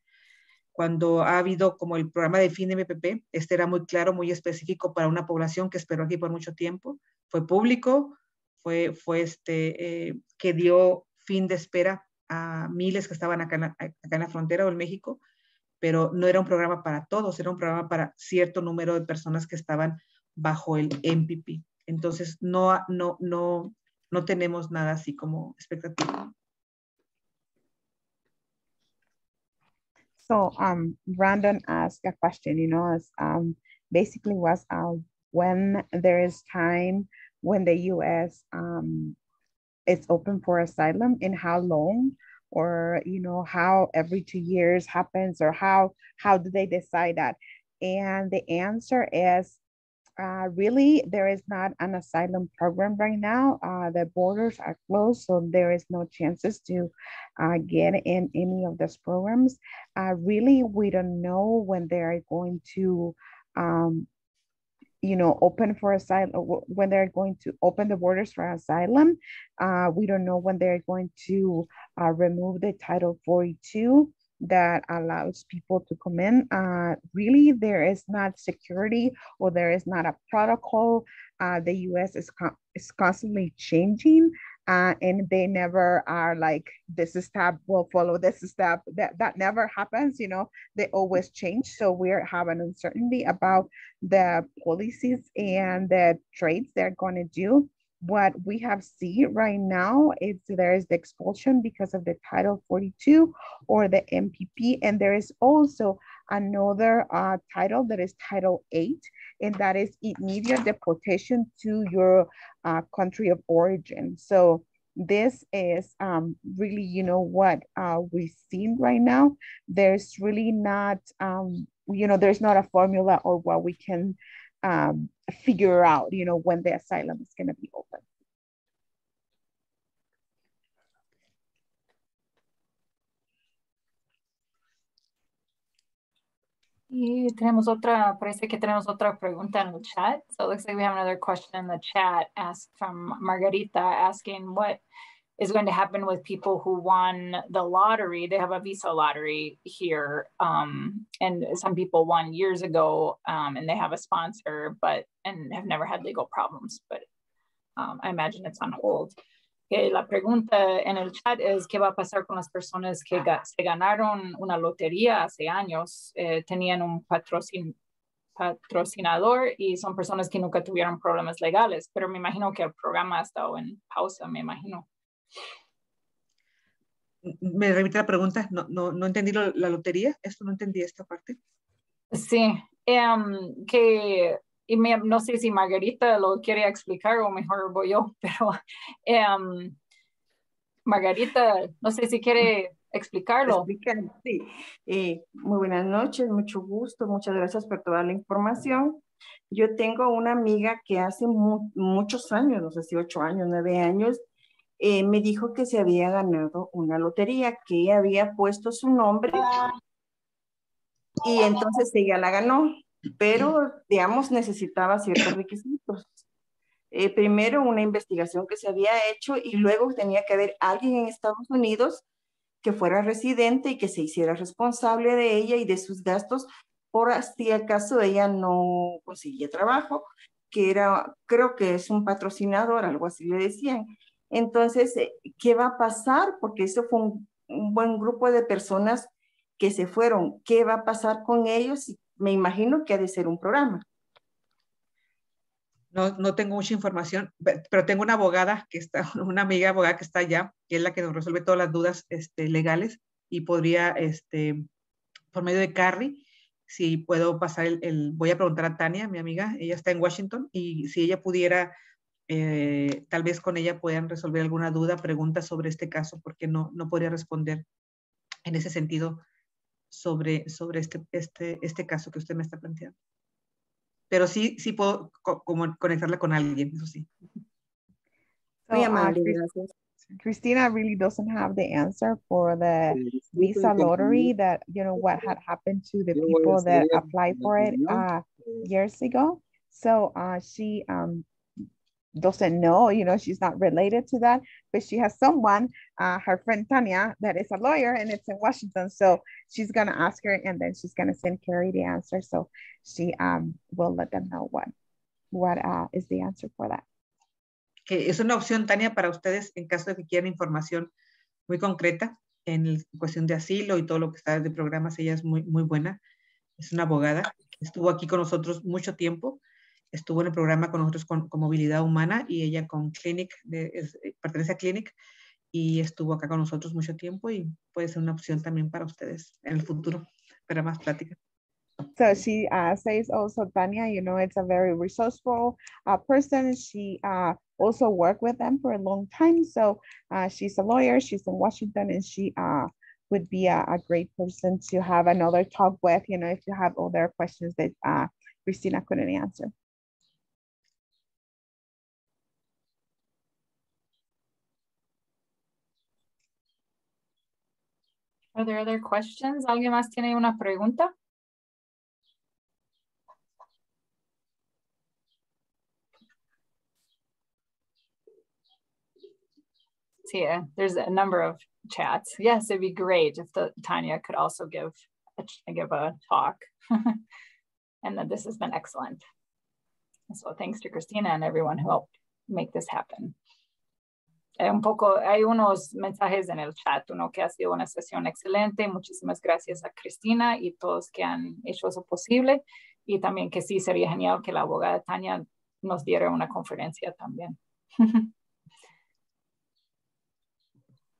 Cuando ha habido como el programa de fin de MPP, era muy claro, muy específico para una población que esperó aquí por mucho tiempo. Fue público, fue que dio fin de espera a miles que estaban acá en la frontera o en México, pero no era un programa para todos, era un programa para cierto número de personas que estaban bajo el MPP. Entonces, no no tenemos nada así como expectativa. So Brandon asked a question, you know, as basically was when there is time when the U.S. Is open for asylum, and how long, or you know, how every 2 years happens, or how do they decide that? And the answer is really, there is not an asylum program right now. The borders are closed, so there is no chances to get in any of those programs. Really, we don't know when they're going to, you know, open for asylum, when they're going to open the borders for asylum. We don't know when they're going to remove the Title 42 that allows people to come in. Really, there is not security, or there is not a protocol. The U.S. is constantly changing, and they never are like, this step will follow this step. That never happens, you know, they always change. So we're having uncertainty about the policies and the trades they're going to do. What we have seen right now is there is the expulsion because of the Title 42 or the MPP, and there is also another title that is Title 8, and that is immediate deportation to your country of origin. So this is really, you know, what we've seen right now. There's really not, you know, there's not a formula or what we can figure out, you know, when the asylum is going to be open. Y parece que tenemos otra pregunta en el chat. So it looks like we have another question in the chat asked from Margarita, asking what is going to happen with people who won the lottery. They have a visa lottery here. And some people won years ago and they have a sponsor, and have never had legal problems, but I imagine it's on hold. La pregunta en el chat es qué va a pasar con las personas que se ganaron una lotería hace años, tenían un patrocinador y son personas que nunca tuvieron problemas legales, pero me imagino que el programa ha estado en pausa, me imagino. ¿Me repite la pregunta? No entendí la lotería. Esto no entendí esta parte. Sí, no sé si Margarita lo quiere explicar o mejor voy yo, pero Margarita, no sé si quiere explicarlo. Sí. Muy buenas noches, mucho gusto, muchas gracias por toda la información. Yo tengo una amiga que hace muchos años, no sé si 8 años, 9 años, me dijo que se había ganado una lotería, que ella había puesto su nombre y entonces ella la ganó, pero digamos necesitaba ciertos requisitos. Primero una investigación que se había hecho y luego tenía que haber alguien en Estados Unidos que fuera residente y que se hiciera responsable de ella y de sus gastos por si acaso ella no conseguía trabajo, que era, creo que es un patrocinador, algo así le decían. Entonces, ¿qué va a pasar? Porque eso fue un buen grupo de personas que se fueron. ¿Qué va a pasar con ellos? Me imagino que ha de ser un programa. No tengo mucha información, pero tengo una abogada que está, una amiga abogada que está allá, que es la que nos resuelve todas las dudas legales, y podría, por medio de Carrie, si puedo pasar voy a preguntar a Tania, mi amiga, ella está en Washington, y si ella pudiera, tal vez con ella puedan resolver alguna duda, pregunta sobre este caso, porque no podría responder en ese sentido sobre este caso que usted me está planteando. Pero sí puedo conectarla con alguien, eso sí. Muy amable, gracias. Christina really doesn't have the answer for the visa lottery, that, you know, what had happened to the people that applied for it years ago. So she doesn't know, you know, she's not related to that, but she has someone, her friend Tanya, that is a lawyer, and it's in Washington. So she's gonna ask her, and then she's gonna send Carrie the answer. So she will let them know what is the answer for that. Que es una opción, Tania, para ustedes en caso de que quieran información muy concreta en cuestión de asilo y todo lo que está de programas. Ella es muy buena, es una abogada, estuvo aquí con nosotros mucho tiempo estuvo en el programa con nosotros con movilidad humana y ella con Clinic, pertenece a Clinic y estuvo acá con nosotros mucho tiempo y puede ser una opción también para ustedes en el futuro, para más plática. So she says also, Tanya, you know, it's a very resourceful person. She also worked with them for a long time. So she's a lawyer, she's in Washington, and she would be a great person to have another talk with, you know, if you have other questions that Cristina couldn't answer. Are there other questions? ¿Alguien más tiene una pregunta? See, there's a number of chats. Yes, it'd be great if Tanya could also give a talk. And that this has been excellent. So thanks to Cristina and everyone who helped make this happen. Hay unos mensajes en el chat, uno que ha sido una sesión excelente. Muchísimas gracias a Cristina y todos que han hecho eso posible. Y también que sí sería genial que la abogada Tanya nos diera una conferencia también.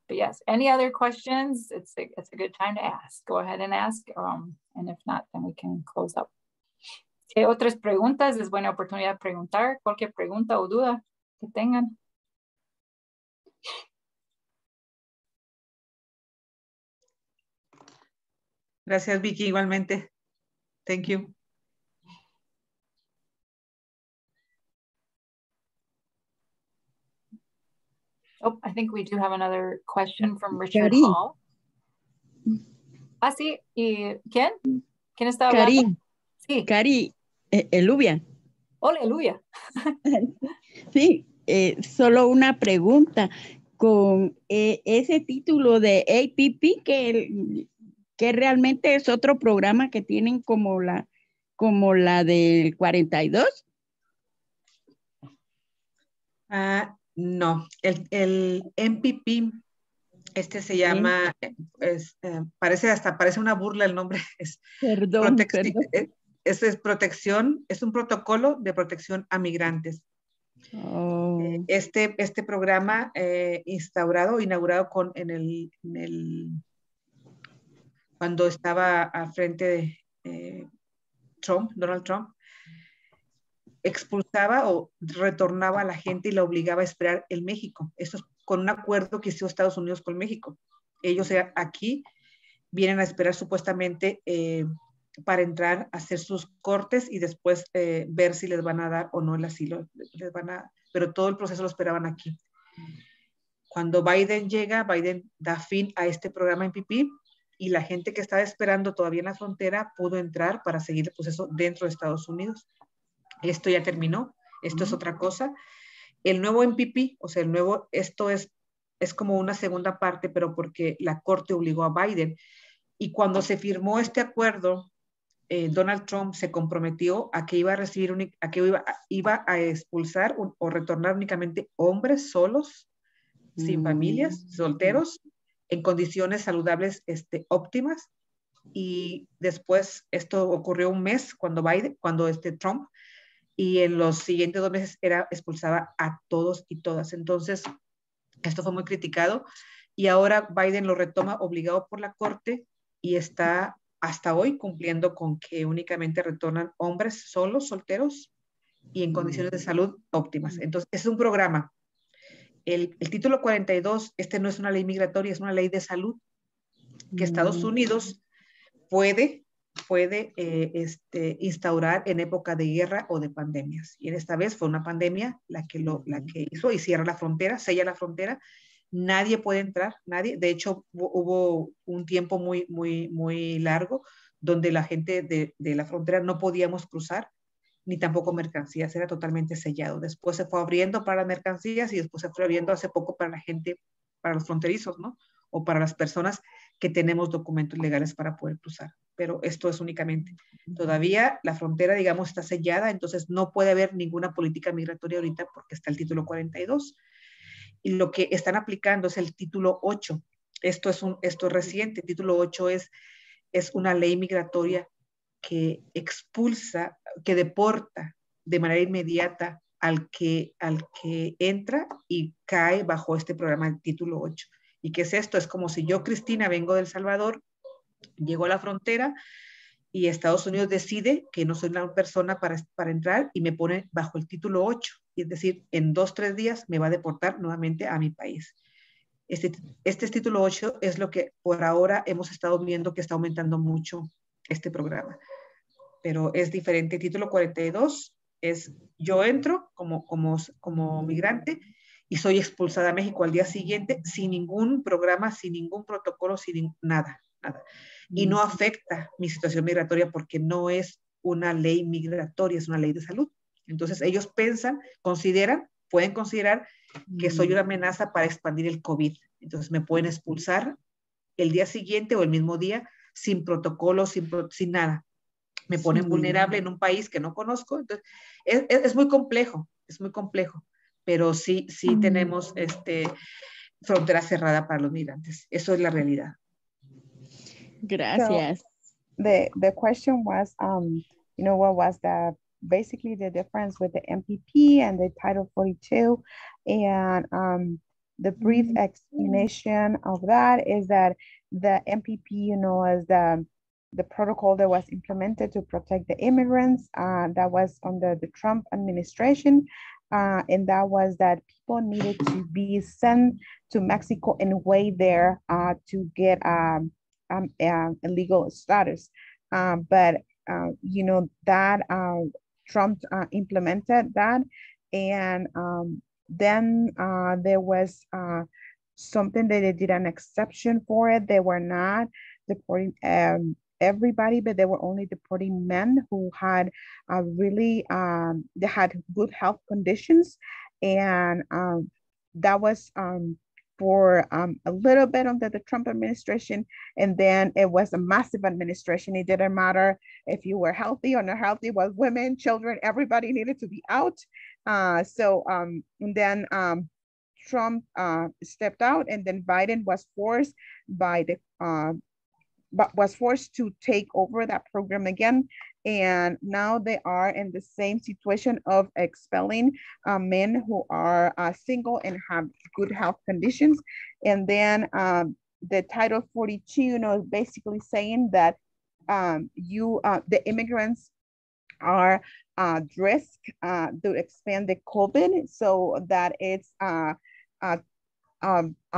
But yes, any other questions? It's a good time to ask. Go ahead and ask. And if not, then we can close up. Si hay otras preguntas, es buena oportunidad de preguntar cualquier pregunta o duda que tengan. Gracias, Vicky, igualmente. Thank you. Oh, I think we do have another question from Richard Karin. Hall. Ah, sí. ¿Y quién? ¿Quién está hablando? Karin. Sí. Cari, Elubia. Hola, Elubia. Sí, solo una pregunta. Con ese título de APP, que realmente es otro programa que tienen como la del 42. No, el MPP, se llama, parece una burla el nombre. Perdón. Es protección, es un protocolo de protección a migrantes. Oh. Este programa inaugurado cuando estaba al frente de Donald Trump, expulsaba o retornaba a la gente y la obligaba a esperar en México. Eso es con un acuerdo que hizo Estados Unidos con México. Ellos aquí vienen a esperar supuestamente para entrar, hacer sus cortes y después ver si les van a dar o no el asilo. Pero todo el proceso lo esperaban aquí. Cuando Biden llega, Biden da fin a este programa MPP y la gente que estaba esperando todavía en la frontera pudo entrar para seguir el proceso dentro de Estados Unidos. Esto ya terminó, esto es otra cosa. El nuevo MPP, o sea, esto es como una segunda parte, pero porque la corte obligó a Biden. Y cuando se firmó este acuerdo, Donald Trump se comprometió a que iba a recibir, iba a expulsar o retornar únicamente hombres solos, sin familias, solteros, en condiciones saludables óptimas. Y después esto ocurrió un mes cuando Trump, y en los siguientes 2 meses expulsaba a todos y todas. Entonces, esto fue muy criticado y ahora Biden lo retoma obligado por la corte y está hasta hoy cumpliendo con que únicamente retornan hombres solos, solteros y en condiciones de salud óptimas. Entonces, es un programa. El título 42, no es una ley migratoria, es una ley de salud que Estados Unidos puede instaurar en época de guerra o de pandemias. Y en esta vez fue una pandemia la que hizo y cierra la frontera, sella la frontera. Nadie puede entrar, nadie. De hecho, hubo un tiempo muy, muy, muy largo donde la gente de la frontera no podíamos cruzar, ni tampoco mercancías, era totalmente sellado. Después se fue abriendo para las mercancías y después se fue abriendo hace poco para la gente, para los fronterizos, ¿no? O para las personas que tenemos documentos legales para poder cruzar. Pero esto es únicamente. Todavía la frontera, digamos, está sellada, entonces no puede haber ninguna política migratoria ahorita porque está el título 42. Y lo que están aplicando es el título 8. Esto es reciente. El título 8 es una ley migratoria que expulsa, que deporta de manera inmediata al que entra y cae bajo este programa del título 8. ¿Y qué es esto? Es como si yo, Cristina, vengo de El Salvador, llego a la frontera y Estados Unidos decide que no soy una persona para entrar y me pone bajo el título 8. Y es decir, en 2-3 días me va a deportar nuevamente a mi país. Este título 8 es lo que por ahora hemos estado viendo que está aumentando mucho este programa. Pero es diferente. Título 42 es yo entro como migrante y soy expulsada a México al día siguiente sin ningún programa, sin ningún protocolo, sin nada. Y no afecta mi situación migratoria porque no es una ley migratoria, es una ley de salud. Entonces ellos pueden considerar que soy una amenaza para expandir el COVID. Entonces me pueden expulsar el día siguiente o el mismo día sin protocolo, sin nada. Me ponen vulnerable en un país que no conozco. Entonces es muy complejo, pero sí tenemos frontera cerrada para los migrantes. Eso es la realidad. Gracias. So the question was, you know, what was basically the difference with the MPP and the Title 42? And the brief explanation of that is that the MPP, you know, is the protocol that was implemented to protect the immigrants that was under the Trump administration. And that was that people needed to be sent to Mexico and wait there to get a legal status. But you know, that Trump implemented that. And then there was something that they did an exception for it. They were not deporting everybody, but they were only deporting men who had really, they had good health conditions. And that was for a little bit under the Trump administration. And then it was a massive administration. It didn't matter if you were healthy or not healthy, was women, children, everybody needed to be out. And then Trump stepped out, and then Biden was forced to take over that program again. And now they are in the same situation of expelling men who are single and have good health conditions. And then the Title 42, you know, basically saying that the immigrants are at risk to expand the COVID, so that it's a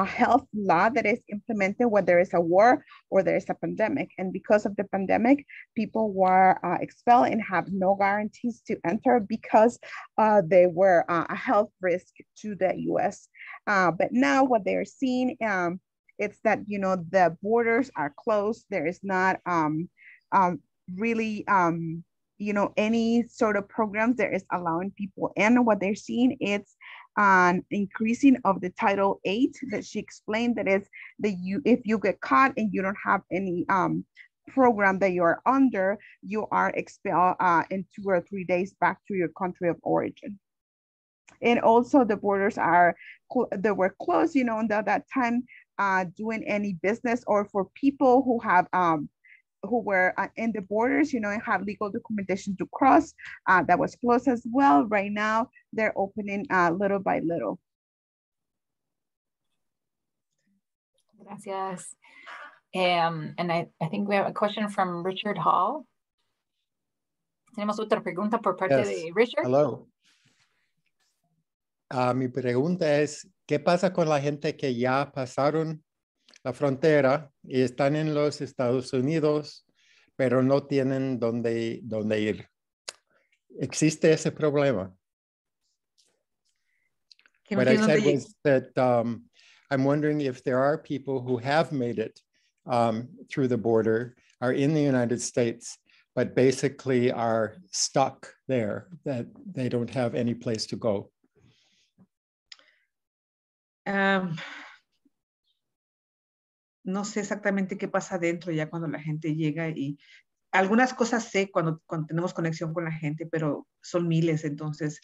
health law that is implemented when there is a war or there is a pandemic. And because of the pandemic, people were expelled and have no guarantees to enter because they were a health risk to the US. But now what they're seeing, it's that, you know, the borders are closed. There is not really, you know, any sort of programs that is allowing people in. What they're seeing is an increasing of the Title 8 that she explained, that is that if you get caught and you don't have any program that you are under, you are expelled in 2 or 3 days back to your country of origin. And also the borders they were closed, you know, until that time doing any business, or for people who have who were in the borders, you know, and have legal documentation to cross, that was closed as well. Right now, they're opening little by little. Gracias. And I think we have a question from Richard Hall. Tenemos otra pregunta por parte de Richard. Hello. Mi pregunta es, ¿qué pasa con la gente que ya pasaron la frontera y están en los Estados Unidos, pero no tienen dónde ir? ¿Existe ese problema? What I said was that I'm wondering if there are people who have made it through the border, are in the United States, but basically are stuck there, that they don't have any place to go. No sé exactamente qué pasa adentro ya cuando la gente llega, y algunas cosas sé cuando tenemos conexión con la gente, pero son miles, entonces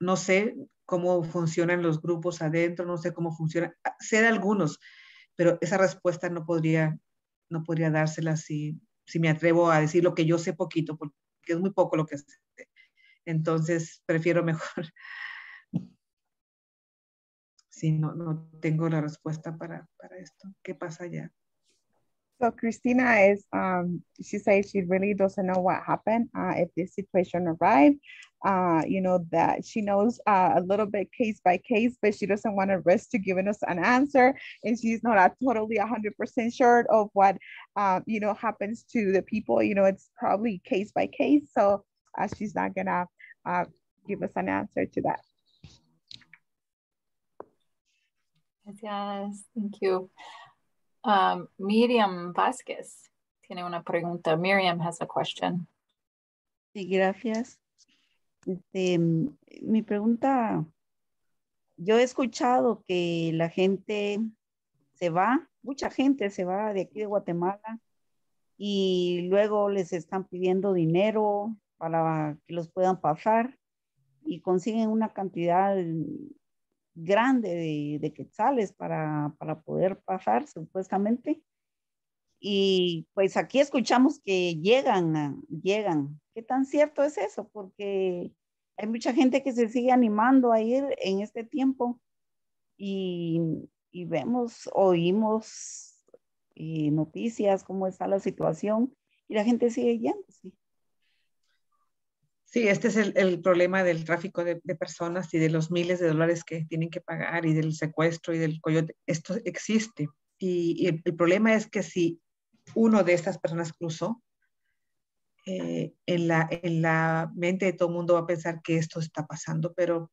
no sé cómo funcionan los grupos adentro, no sé cómo funciona, sé de algunos, pero esa respuesta no podría dársela si me atrevo a decir lo que yo sé poquito, porque es muy poco lo que sé. Entonces, prefiero mejor. Sí, no tengo la respuesta para esto. ¿Qué pasa allá? So Christina is, she says she really doesn't know what happened if this situation arrived. You know, that she knows a little bit case by case, but she doesn't want to risk to giving us an answer. And she's not totally 100% sure of what, you know, happens to the people. You know, it's probably case by case. So she's not gonna give us an answer to that. Gracias. Thank you. Miriam Vázquez tiene una pregunta. Miriam has a question. Sí, gracias. Mi pregunta, yo he escuchado que la gente se va, mucha gente se va de aquí de Guatemala y luego les están pidiendo dinero para que los puedan pasar y consiguen una cantidad grande de quetzales para poder pasar supuestamente. Y pues aquí escuchamos que llegan. ¿Qué tan cierto es eso? Porque hay mucha gente que se sigue animando a ir en este tiempo y oímos noticias, cómo está la situación y la gente sigue yendo. Sí, este es el problema del tráfico de personas y de los miles de dólares que tienen que pagar y del secuestro y del coyote. Esto existe. Y el problema es que si uno de estas personas cruzó, en la mente de todo el mundo va a pensar que esto está pasando, pero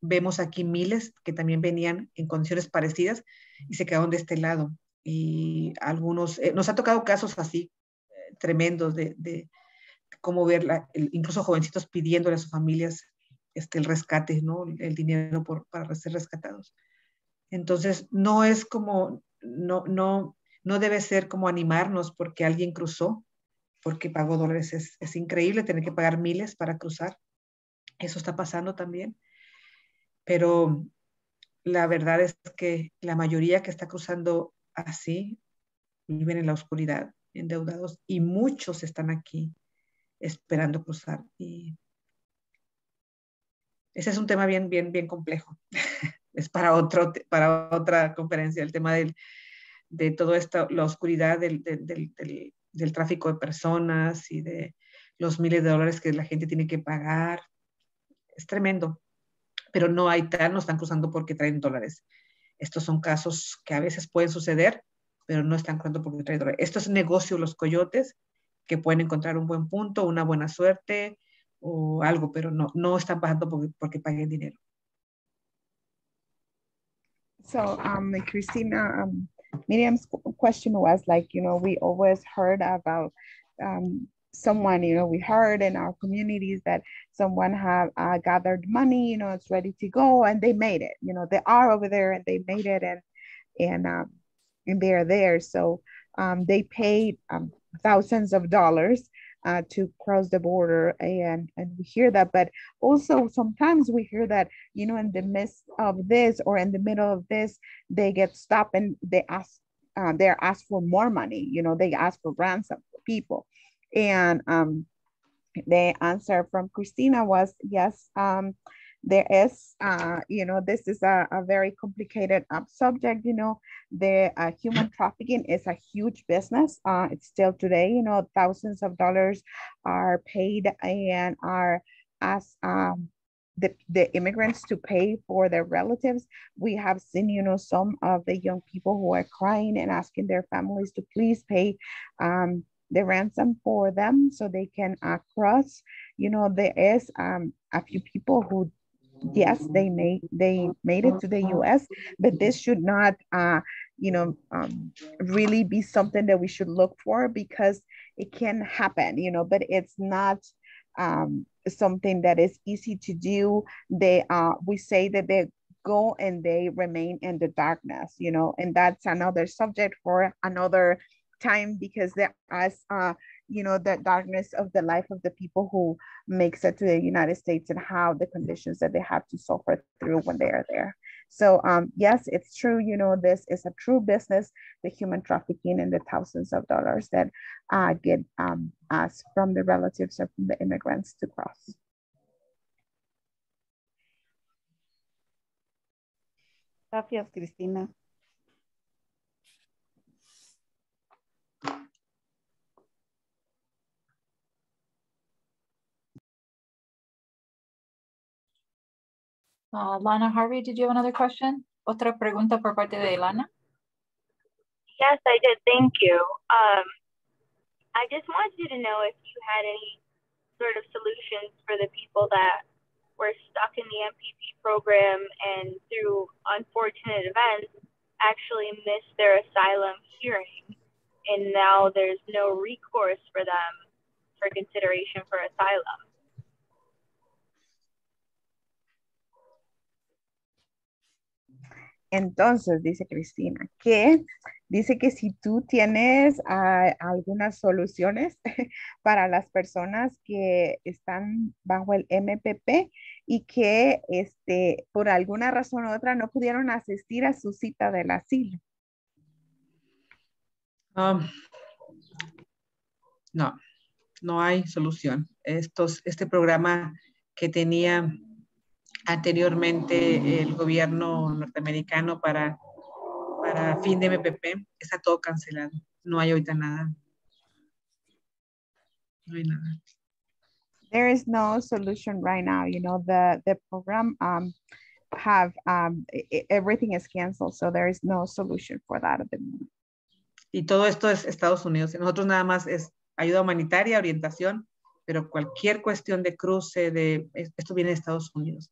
vemos aquí miles que también venían en condiciones parecidas y se quedaron de este lado. Y algunos, nos ha tocado casos así tremendos de cómo ver, incluso jovencitos pidiéndole a sus familias el rescate, ¿no? El dinero para ser rescatados. Entonces, no es como, no debe ser como animarnos porque alguien cruzó, porque pagó dólares. Es increíble tener que pagar miles para cruzar. Eso está pasando también. Pero la verdad es que la mayoría que está cruzando así viven en la oscuridad, endeudados, y muchos están aquí esperando cruzar. Y ese es un tema bien complejo. Es para otra conferencia, el tema de todo esto, la oscuridad del tráfico de personas y de los miles de dólares que la gente tiene que pagar. Es tremendo, pero no están cruzando porque traen dólares. Estos son casos que a veces pueden suceder, pero no están cruzando porque traen dólares. Esto es negocio, los coyotes, que pueden encontrar un buen punto, una buena suerte o algo, pero no están pasando porque paguen dinero. So, Christina, Miriam's question was like, you know, we always heard about someone, you know, we heard in our communities that someone have gathered money, you know, it's ready to go and they made it, you know, they are over there and they made it and they're there. So they paid thousands of dollars to cross the border, and we hear that, but also sometimes we hear that, you know, in the midst of this or in the middle of this, they get stopped and they're asked for more money, you know, they ask for ransom for people. And the answer from Christina was yes, there is, you know, this is a very complicated subject, you know, the human trafficking is a huge business. It's still today, you know, thousands of dollars are paid and are asked the immigrants to pay for their relatives. We have seen, you know, some of the young people who are crying and asking their families to please pay the ransom for them so they can cross. You know, there is a few people who, yes, they made it to the US, but this should not, you know, really be something that we should look for, because it can happen, you know, but it's not something that is easy to do. We say that they go and they remain in the darkness, you know, and that's another subject for another time, because there is, you know, the darkness of the life of the people who makes it to the United States and how the conditions that they have to suffer through when they are there. So yes, it's true, you know, this is a true business, the human trafficking and the thousands of dollars that get asked from the relatives or from the immigrants to cross. Gracias, Cristina. Lana Harvey, did you have another question? Otra pregunta por parte de Lana? Yes, I did. Thank you. I just wanted you to know if you had any sort of solutions for the people that were stuck in the MPP program and through unfortunate events actually missed their asylum hearing, and now there's no recourse for them for consideration for asylum. Entonces, dice Cristina, que dice que si tú tienes algunas soluciones para las personas que están bajo el MPP y que por alguna razón u otra no pudieron asistir a su cita del asilo. No hay solución. Este programa que tenía anteriormente el gobierno norteamericano para fin de MPP, está todo cancelado. No hay ahorita nada. No hay nada. There is no solution right now. You know, the program everything is canceled, so there is no solution for that at the moment. Y todo esto es Estados Unidos. Nosotros nada más es ayuda humanitaria, orientación, pero cualquier cuestión de cruce, esto viene de Estados Unidos.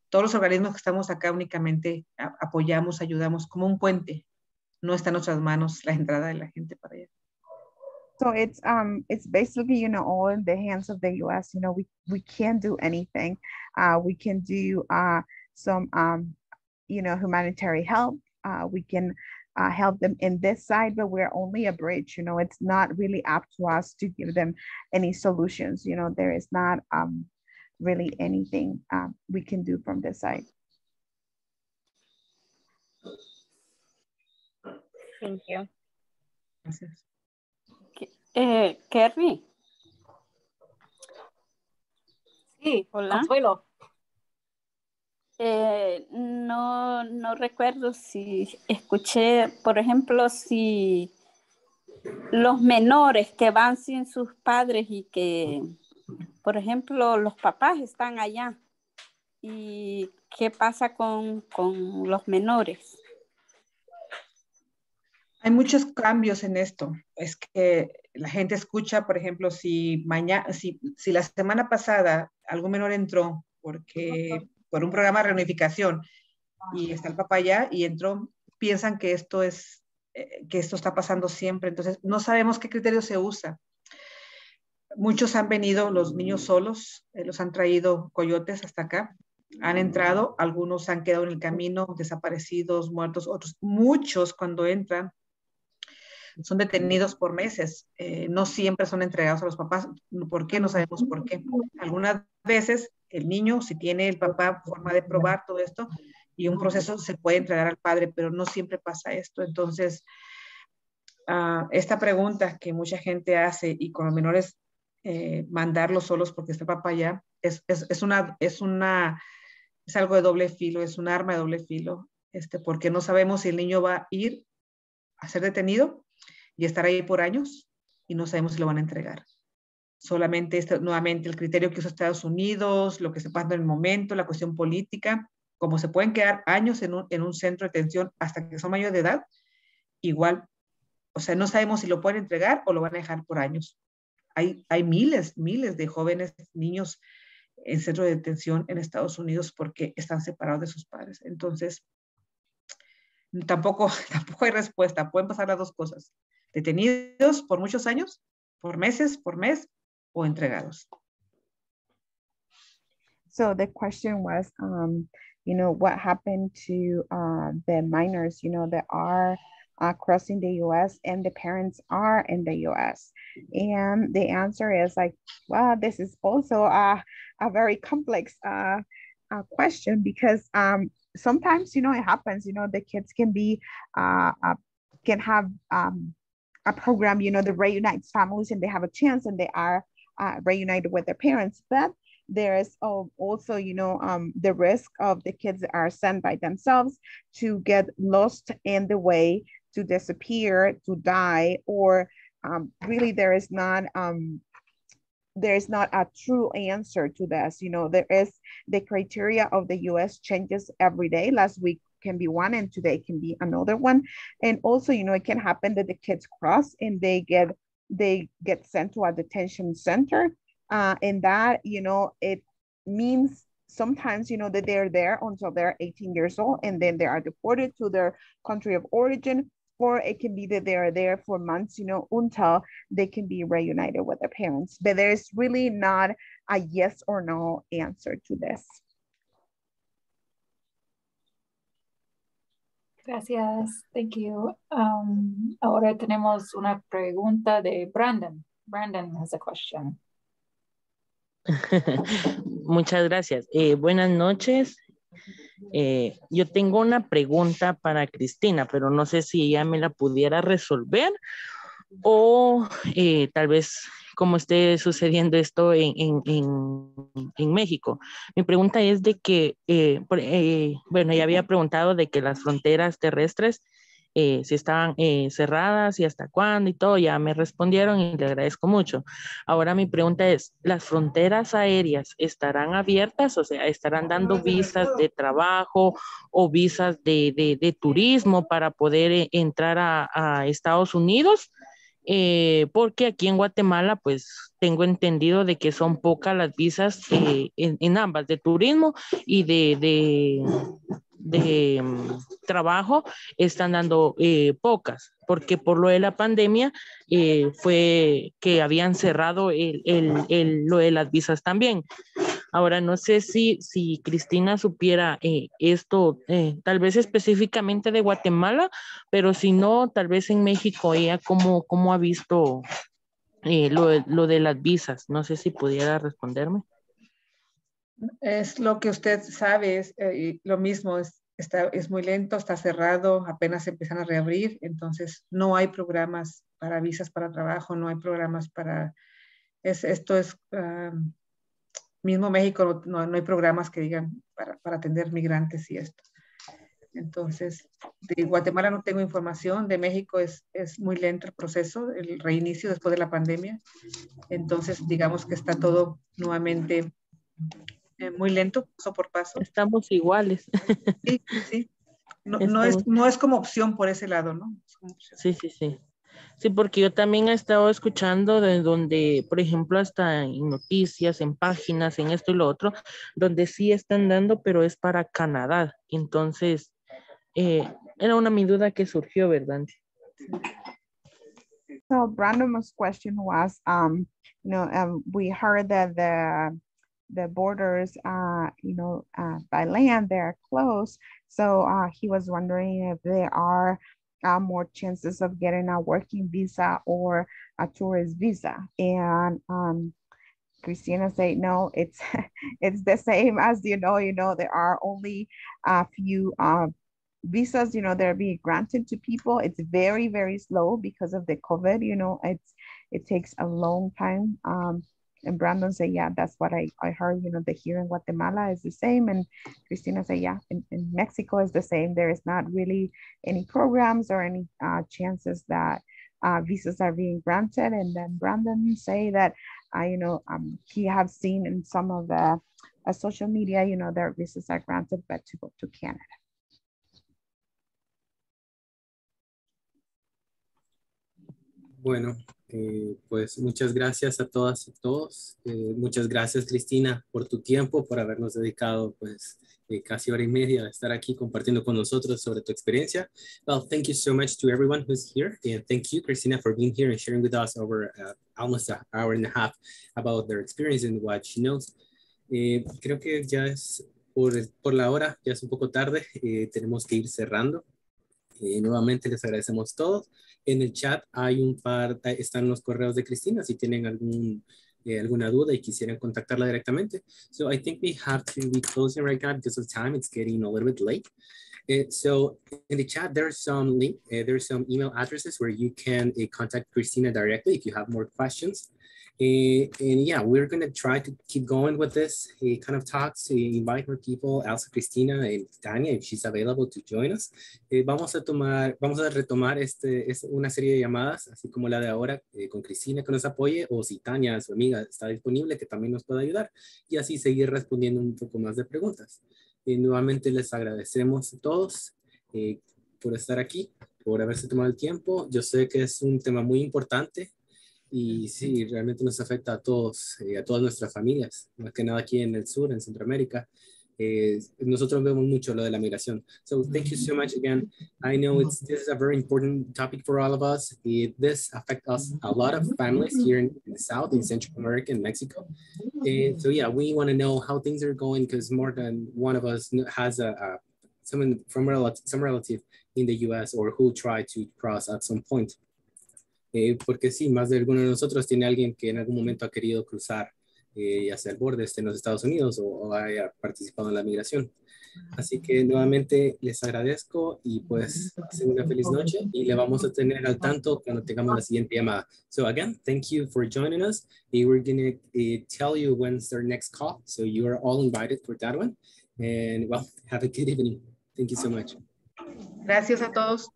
Todos los organismos que estamos acá únicamente apoyamos, ayudamos como un puente. No está en nuestras manos la entrada de la gente para allá. So it's basically, you know, all in the hands of the U.S. You know, we can't do anything. We can do some, you know, humanitarian help. We can help them in this side, but we're only a bridge. You know, it's not really up to us to give them any solutions. You know, there is not really anything we can do from this side. Thank you. Gracias. Kerry. Sí, hola. Consuelo. No recuerdo si escuché, por ejemplo, si los menores que van sin sus padres y que, por ejemplo, los papás están allá. ¿Y qué pasa con los menores? Hay muchos cambios en esto. Es que la gente escucha, por ejemplo, si la semana pasada algún menor entró por un programa de reunificación y está el papá allá y entró, piensan que esto está pasando siempre. Entonces, no sabemos qué criterio se usa. Muchos han venido, los niños solos, los han traído coyotes hasta acá. Han entrado, algunos han quedado en el camino, desaparecidos, muertos, otros, muchos cuando entran, son detenidos por meses, no siempre son entregados a los papás. ¿Por qué? No sabemos por qué. Algunas veces el niño, si tiene el papá forma de probar todo esto y un proceso se puede entregar al padre, pero no siempre pasa esto. Entonces, esta pregunta que mucha gente hace y con los menores mandarlos solos porque está el papá allá, es algo de doble filo, es un arma de doble filo, porque no sabemos si el niño va a ir a ser detenido y estar ahí por años y no sabemos si lo van a entregar. Solamente nuevamente el criterio que usa Estados Unidos, lo que se pasa en el momento, la cuestión política, como se pueden quedar años en un centro de detención hasta que son mayores de edad, igual, o sea, no sabemos si lo pueden entregar o lo van a dejar por años. Hay miles de jóvenes, niños en centro de detención en Estados Unidos porque están separados de sus padres. Entonces, tampoco hay respuesta. Pueden pasar las dos cosas. Detenidos por muchos años, por meses, por mes, o entregados. So the question was, you know, what happened to the minors, you know, that are crossing the U.S. and the parents are in the U.S. And the answer is like, well, this is also a very complex question because sometimes, you know, it happens, you know, the kids can have a program, you know, that reunites families and they have a chance and they are reunited with their parents. But there is also, you know, the risk of the kids that are sent by themselves to get lost in the way, to disappear, to die, or really there is not a true answer to this. You know, there is the criteria of the US changes every day. Last week can be one and today can be another one. And also, you know, it can happen that the kids cross and they get sent to a detention center. And that, you know, it means sometimes, you know, that they're there until they're 18 years old and then they are deported to their country of origin, or it can be that they're there for months, you know, until they can be reunited with their parents. But there's really not a yes or no answer to this. Gracias. Thank you. Ahora tenemos una pregunta de Brandon. Brandon has a question. Muchas gracias. Buenas noches. Yo tengo una pregunta para Cristina, pero no sé si ella me la pudiera resolver o tal vez como esté sucediendo esto en México. Mi pregunta es de que, bueno, ya había preguntado de que las fronteras terrestres si estaban cerradas y hasta cuándo y todo, ya me respondieron y le agradezco mucho. Ahora mi pregunta es, ¿las fronteras aéreas estarán abiertas? O sea, ¿estarán dando visas de trabajo o visas de turismo para poder entrar a Estados Unidos? Porque aquí en Guatemala, pues tengo entendido de que son pocas las visas en ambas, de turismo y de trabajo, están dando pocas, porque por lo de la pandemia fue que habían cerrado lo de las visas también. Ahora, no sé si Cristina supiera esto, tal vez específicamente de Guatemala, pero si no, tal vez en México, ella cómo ha visto lo de las visas. No sé si pudiera responderme. Es lo que usted sabe, es lo mismo, es muy lento, está cerrado, apenas se empiezan a reabrir, entonces no hay programas para visas para trabajo, no hay programas para, esto es... mismo México no hay programas que digan para atender migrantes y esto. Entonces, de Guatemala no tengo información, de México es muy lento el proceso, el reinicio después de la pandemia. Entonces, digamos que está todo nuevamente muy lento, paso por paso. Estamos iguales. Sí, sí. No es como opción por ese lado, ¿no? Sí. Sí, porque yo también he estado escuchando de donde, por ejemplo, hasta en noticias, en páginas, en esto y lo otro, donde sí están dando, pero es para Canadá. Entonces, era mi duda que surgió, ¿verdad? So Brandon's question was, we heard that the borders, by land, they're closed. So he was wondering if there are more chances of getting a working visa or a tourist visa. And Christina said, no, it's the same as, there are only a few visas, they're being granted to people. It's very, very slow because of the COVID, it takes a long time. And Brandon said, yeah, that's what I heard, that here in Guatemala is the same. And Christina said, yeah, in Mexico is the same. There is not really any programs or any chances that visas are being granted. And then Brandon say that, he have seen in some of the social media, their visas are granted, but to go to Canada. Bueno, pues muchas gracias a todas y todos. Muchas gracias, Cristina, por tu tiempo, por habernos dedicado pues casi hora y media a estar aquí compartiendo con nosotros sobre tu experiencia. Well, thank you so much to everyone who's here. And thank you, Cristina, for being here and sharing with us over almost an hour and a half about their experience and what she knows. Creo que ya es por la hora, ya es un poco tarde. Tenemos que ir cerrando. Nuevamente les agradecemos todos. En el chat hay están los correos de Cristina si tienen alguna duda y quisieran contactarla directamente. So I think we have to be closing right now because of time. It's getting a little bit late. So in the chat, there's some link, there's some email addresses where you can contact Christina directly if you have more questions. And yeah, we're going to try to keep going with this kind of talks, invite more people, Elsa, Cristina, and Tania, if she's available to join us. Vamos a retomar una serie de llamadas, así como la de ahora, con Cristina que nos apoye, o si Tania, su amiga, está disponible, que también nos pueda ayudar, y así seguir respondiendo un poco más de preguntas. Nuevamente les agradecemos a todos por estar aquí, por haberse tomado el tiempo. Yo sé que es un tema muy importante y sí, realmente nos afecta a todos, a todas nuestras familias, más que nada aquí en el sur, en Centroamérica. Nosotros vemos mucho lo de la migración. So thank you so much again. I know this is a very important topic for all of us. This affects us, a lot of families here in the South, in Central America and Mexico. So yeah, we want to know how things are going because more than one of us has some relative in the US or who tried to cross at some point. Porque sí, más de alguno de nosotros tiene alguien que en algún momento ha querido cruzar hacia el borde en los Estados Unidos o haya participado en la migración. Así que nuevamente les agradezco y pues pasen una feliz noche y le vamos a tener al tanto cuando tengamos la siguiente llamada. So again, thank you for joining us. We're going to tell you when's our next call. So you are all invited for that one. And well, have a good evening. Thank you so much. Gracias a todos.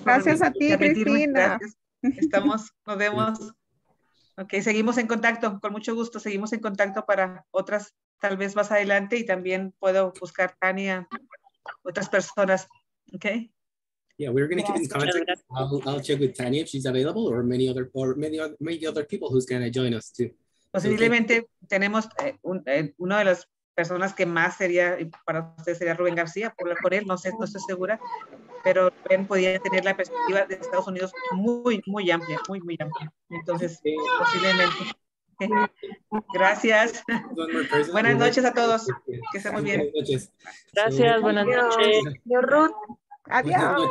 Gracias a ti, Cristina. Gracias. Nos vemos. Ok, seguimos en contacto, con mucho gusto, seguimos en contacto para otras, tal vez más adelante, y también puedo buscar Tania, otras personas, ok? Yeah, we're going to keep in contact. I'll check with Tania if she's available, or many other people who's going to join us too. Posiblemente tenemos uno de las personas que más sería, para usted sería Rubén García, por él, no sé, no estoy segura, pero Rubén podía tener la perspectiva de Estados Unidos muy, muy amplia, muy, muy amplia. Entonces, posiblemente. Gracias. Buenas noches a todos. Que estén muy bien. Gracias, buenas noches. Adiós.